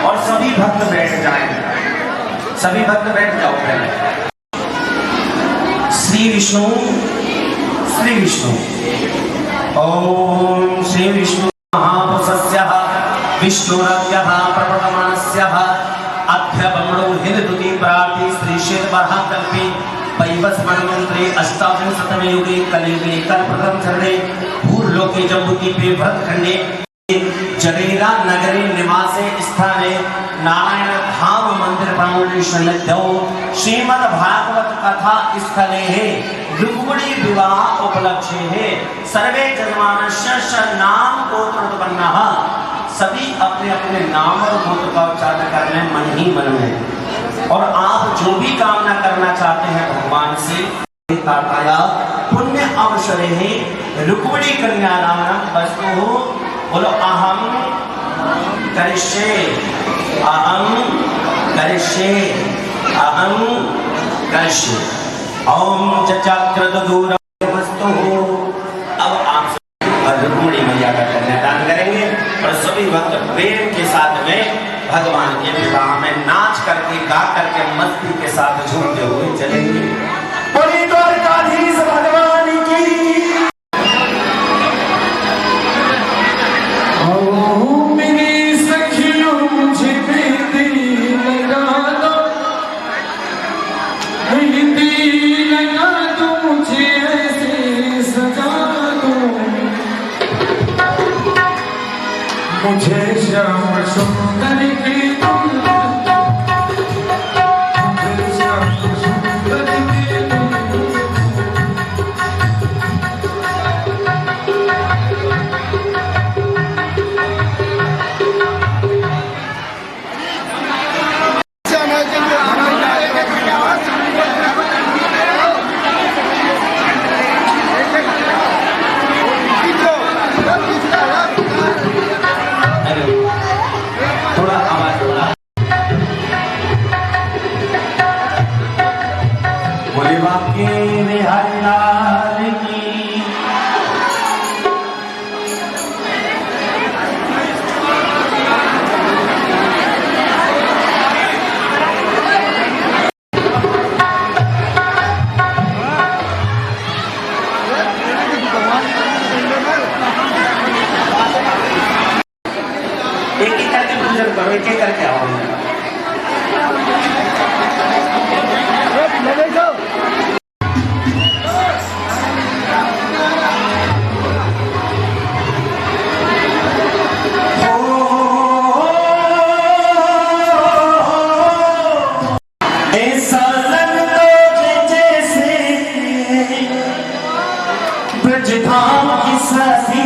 और सभी भक्त बैठ जाएं। सभी भक्त बैठ जाओ पहले। श्री विष्णु श्री विष्णु ओम श्री विष्णु महापुरुषस्यः विष्णुरव्यः प्रपटमानस्यः अभ्यवमणो हिरदुति प्राप्ति श्री शेरवरः कल्पे पैवस्मन्यन्त्रे अष्टाविंशतमे युगे कलियुगे कल्पप्रथम चरणे भूर्लोके जम्बूद्वीपे भरतखण्डे जरेरा नगरे निवासे स्थाने नारायण धाम मंदिर प्रांगणे सन्निधौ श्रीमद् भागवत कथा स्थले रुक्मिणी विवाह उपलक्ष्य है सर्वे जजमानस्य नाम गोत्रोत्पन्नः, सभी अपने अपने नाम और गोत्र का उच्चारण कर लें मन ही मन में। और आप जो भी कामना करना चाहते हैं भगवान से पुण्य अवसरे है रुक्मिणी कन्यादानम वस्तु हो, बोलो अहम करिष्ये अहम करिष्ये अहम करिष्ये। ओम चक्रद दूर वस्तु हो। अब आप रुक्मिणी मैया का कन्यादान करेंगे और सभी भक्त प्रेम के साथ में भगवान के विवाह में नाच करके गा करके मस्ती के साथ झूमते हुए चलेंगे। बोलिए द्वारकाधीश भगवान की। ओ मेरी सखियों मुझे मेहंदी लगा दो, मेहंदी लगा दो मुझे ऐसे सजा दो, मुझे श्याम सुंदर की करो, एक एक करके आओ। ब्रजधाम की सखी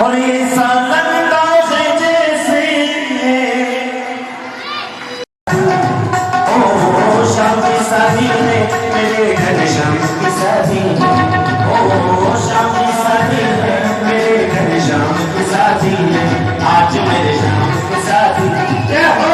और ये सालंदा से जैसे ओ शाम की शादी में मेरे घर शाम की शादी, ओ शाम की शादी में मेरे घर शाम की शादी, आज मेरे शाम की शादी क्या हो।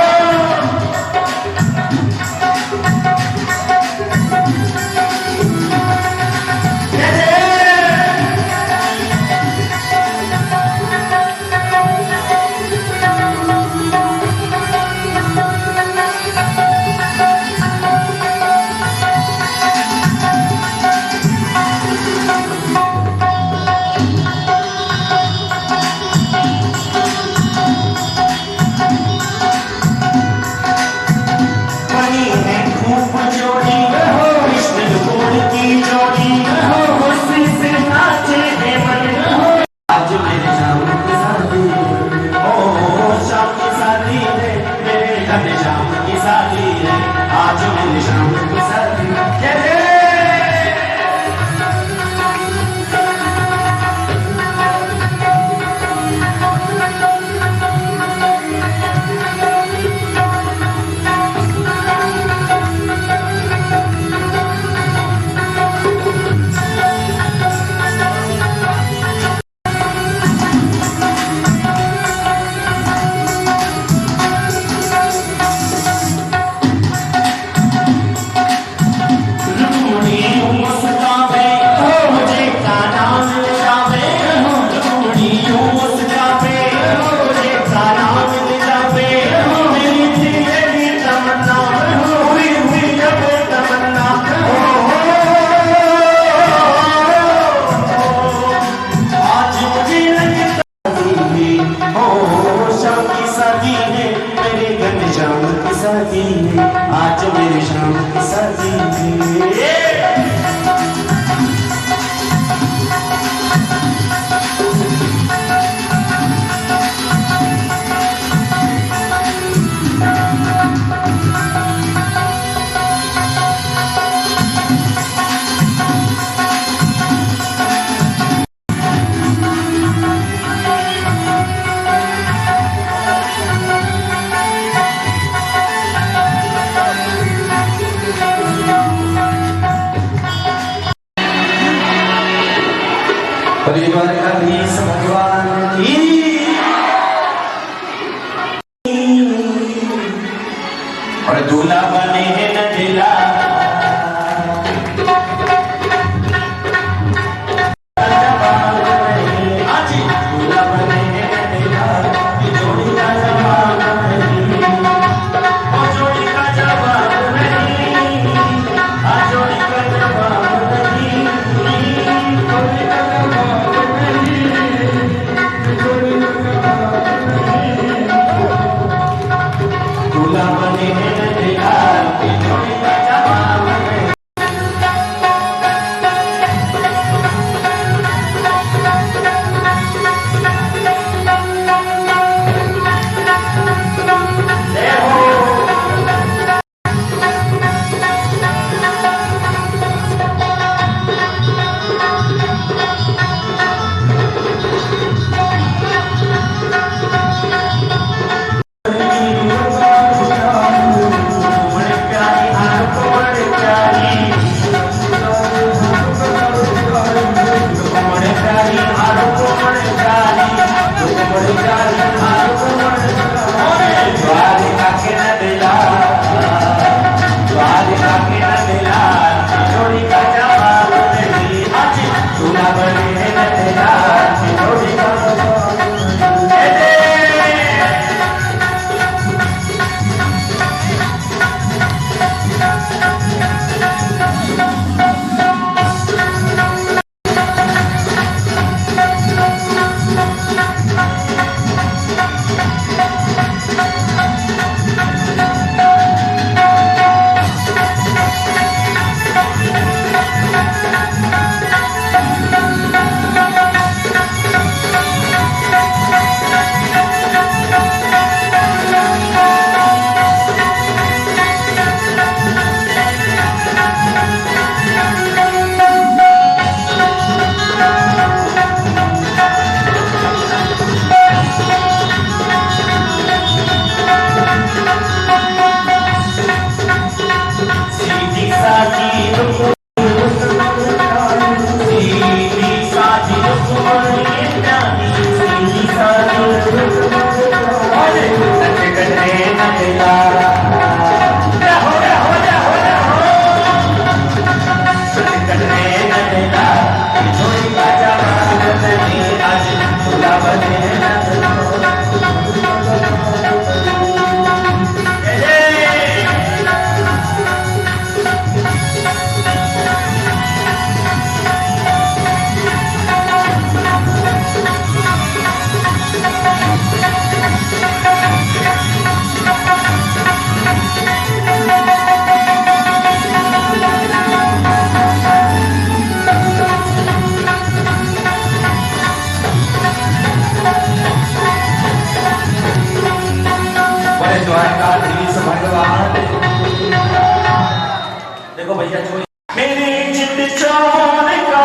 देखो भैया कोई मेरी जिद चोर का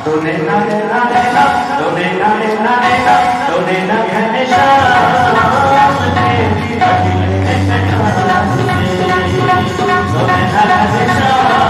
तूने ना ना ना तूने ना ना ना तूने ना हमेशा तेरी अकेले तूने ना हमेशा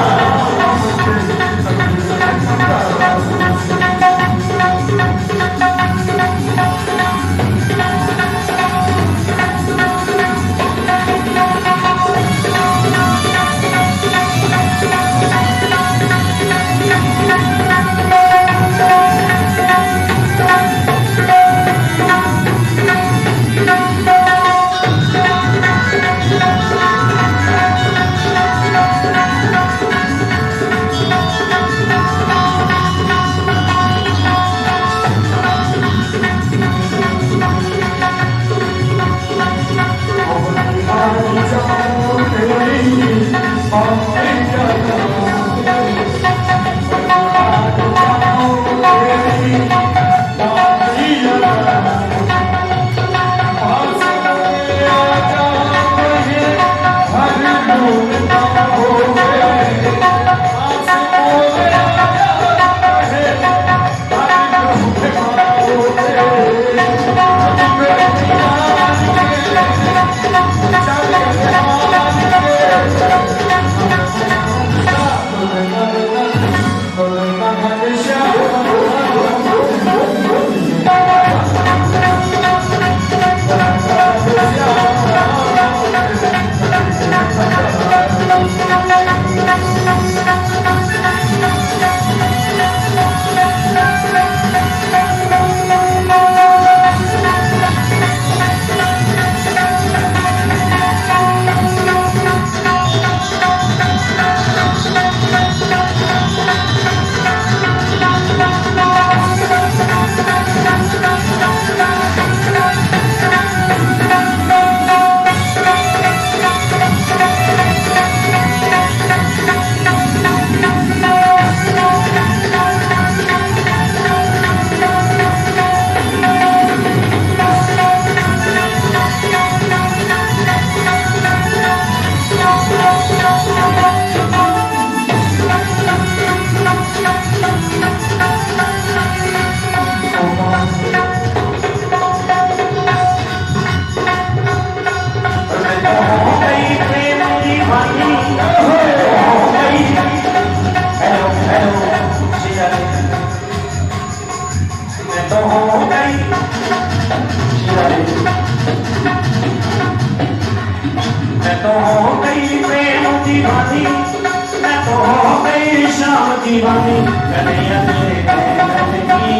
दीवानी कन्हैया तेरे नैन की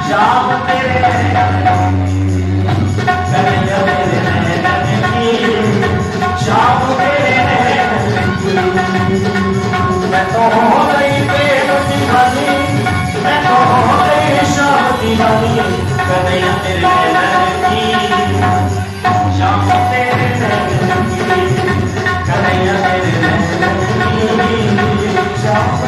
शाम तेरे कन्हैया तेरे नैन की शाम तेरे नैन की मैं तो हो गई प्रेम दीवानी मैं तो हो गई शाम दीवानी कन्हैया तेरे नैन की शाम तेरे नैन की कन्हैया तेरे नैन की शाम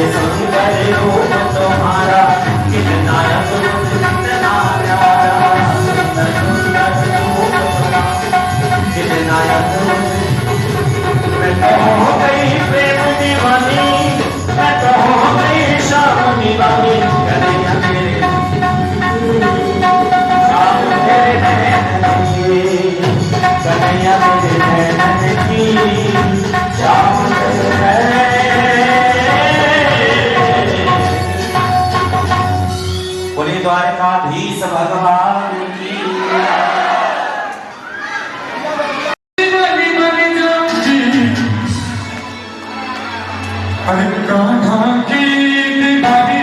सुंदर रूप तुम्हारा कितना अद्भुत कितना प्यारा सुंदर रूप तुम्हारा कितना अद्भुत मैं तो हो गई प्रेम दीवानी मैं तो हो गई शाम दीवानी कन्हैया तेरे शाम तेरे नैन की द्वारकाधीश भगवान की। अरे कान्हा की दीवानी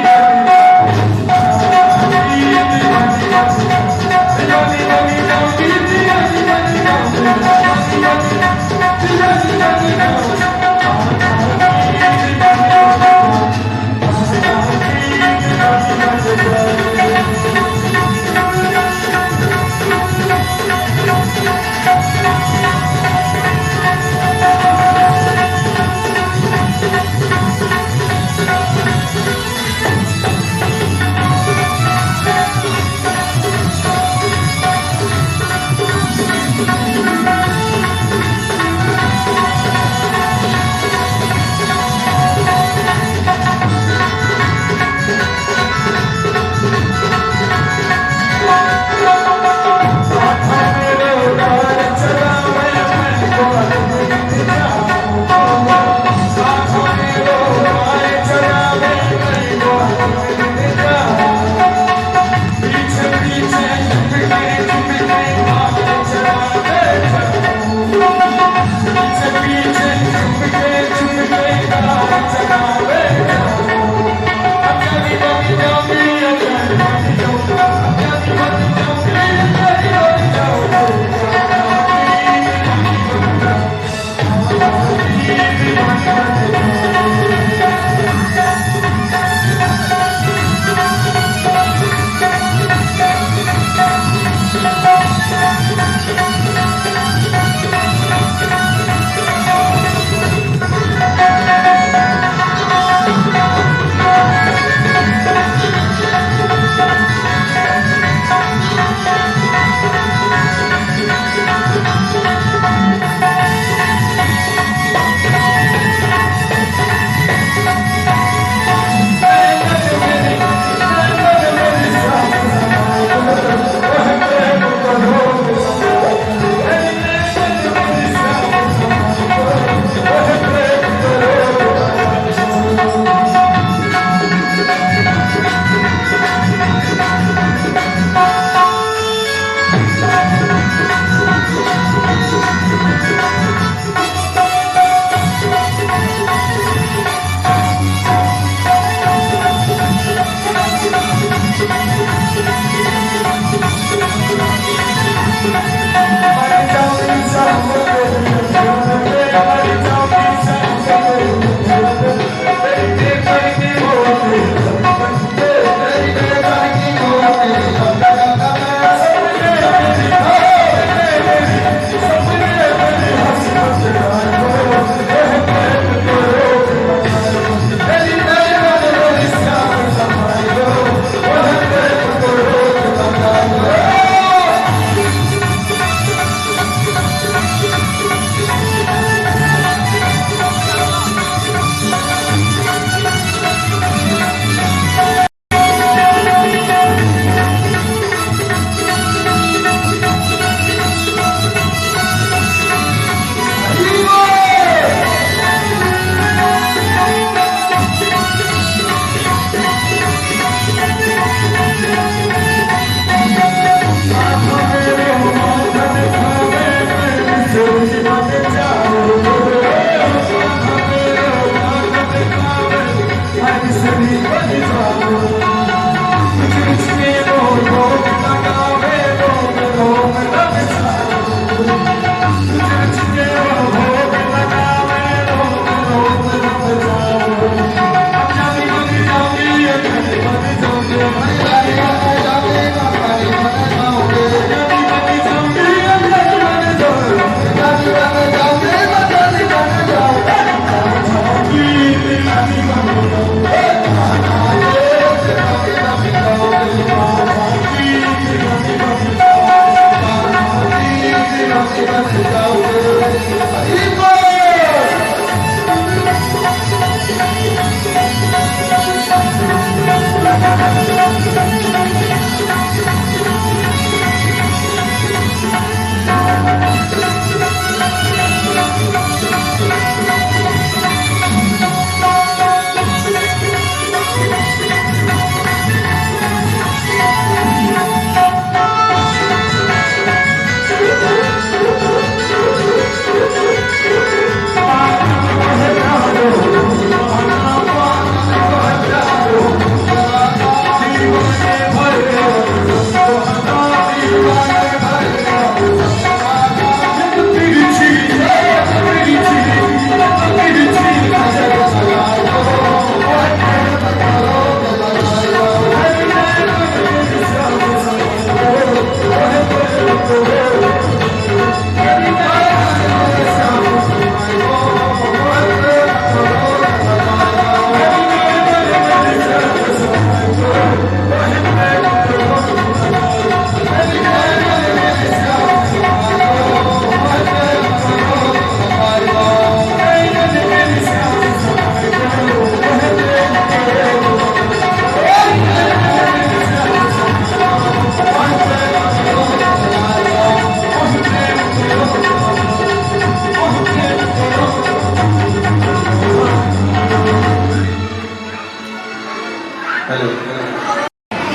हेलो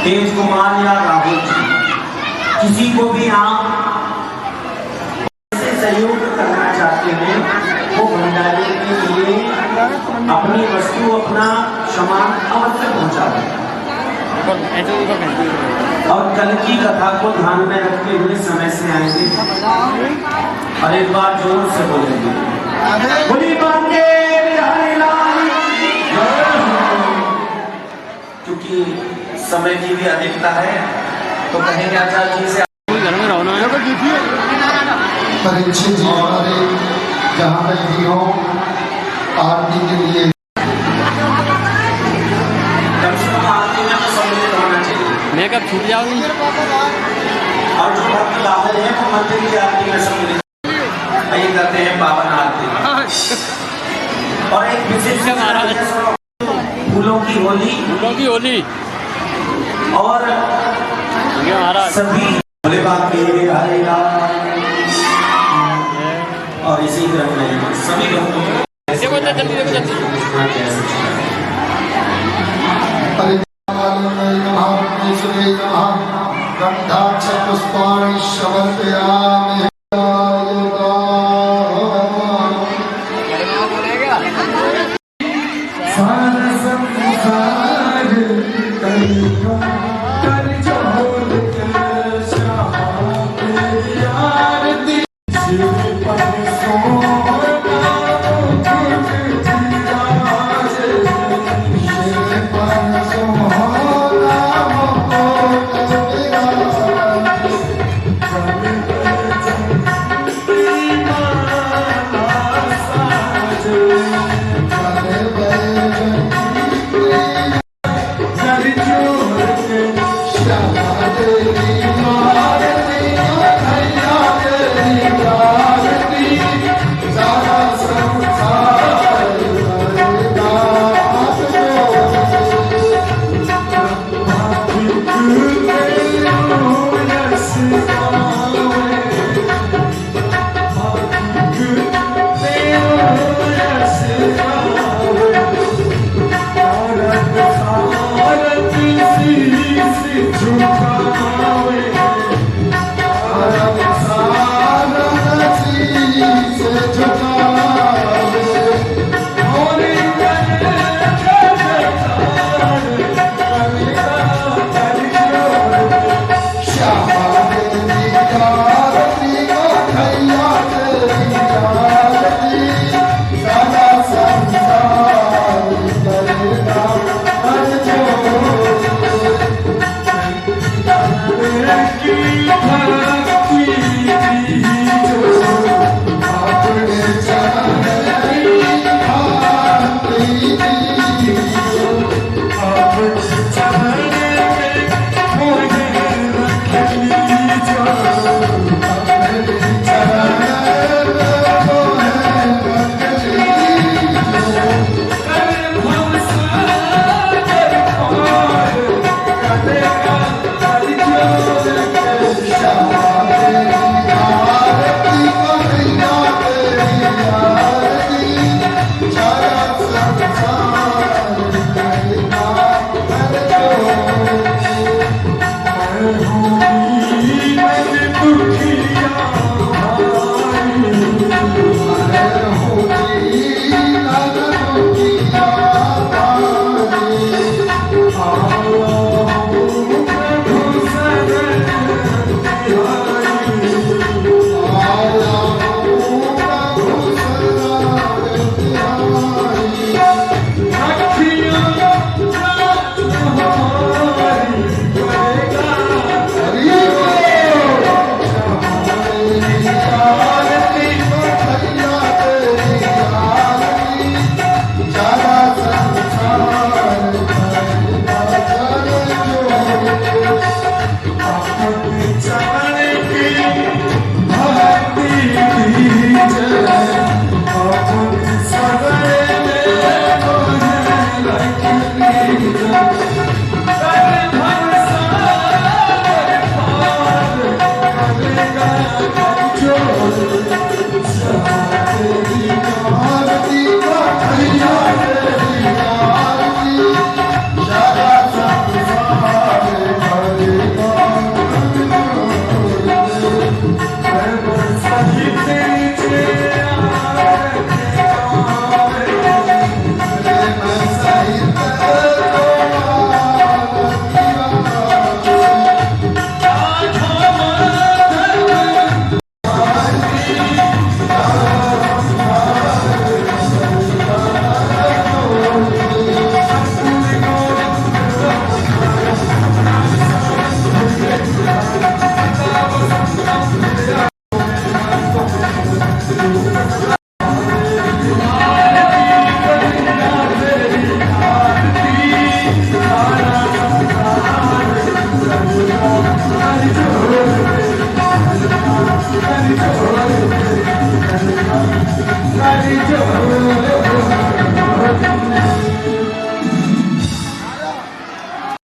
तेज कुमार या राहुल जी, किसी को भी आप से सहयोग करना चाहते हैं वो भंडारे के लिए अपनी वस्तु अपना सामान अवश्य पहुंचा दें। और कल की कथा को ध्यान में रखते हुए समय से आएंगे और एक बार जोर से बोलेंगे बोली बांके बिहारी लाल। क्योंकि समय की भी अधिकता है तो कहेंगे आचार्य जी से परीक्षित जी हमारे जहाँ तक भी हो आरती के लिए कम से कम आरती में तो सम्मिलित होना चाहिए। मेकअप छूट जाओगी। और जो भक्त बाहर है वो मंदिर की आरती में सम्मिलित ये करते हैं पावन आरती। और एक विशेष फूलों की होली और सभी भोले बाबा के हरे राम और इसी क्रम में सभी भक्तों को गंधाक्ष पुष्पाणि समर्पयामि।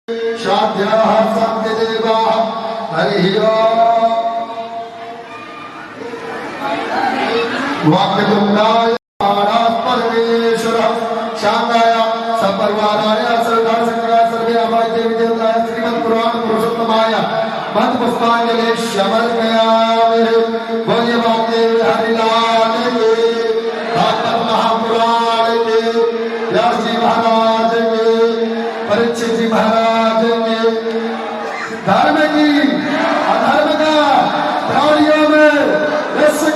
श्राद्धाः सत्यदेवाः हरिः ओम् वाक्यतुण्डाय परमेश्वरः शांगाय सपरिवाराय सर्वदासंगाय सर्वे अमाय देवी देवताय श्रीमद् पुराण पुरुषोत्तमाय मत पुष्पांजलि समर्पयामि। बोलिए वाग्देव हरिलाल के, भागवत महापुराण के, व्यास जी महाराज के, परीक्षित जी महाराज के। धर्म की अधर्म का प्राणियों में विश्व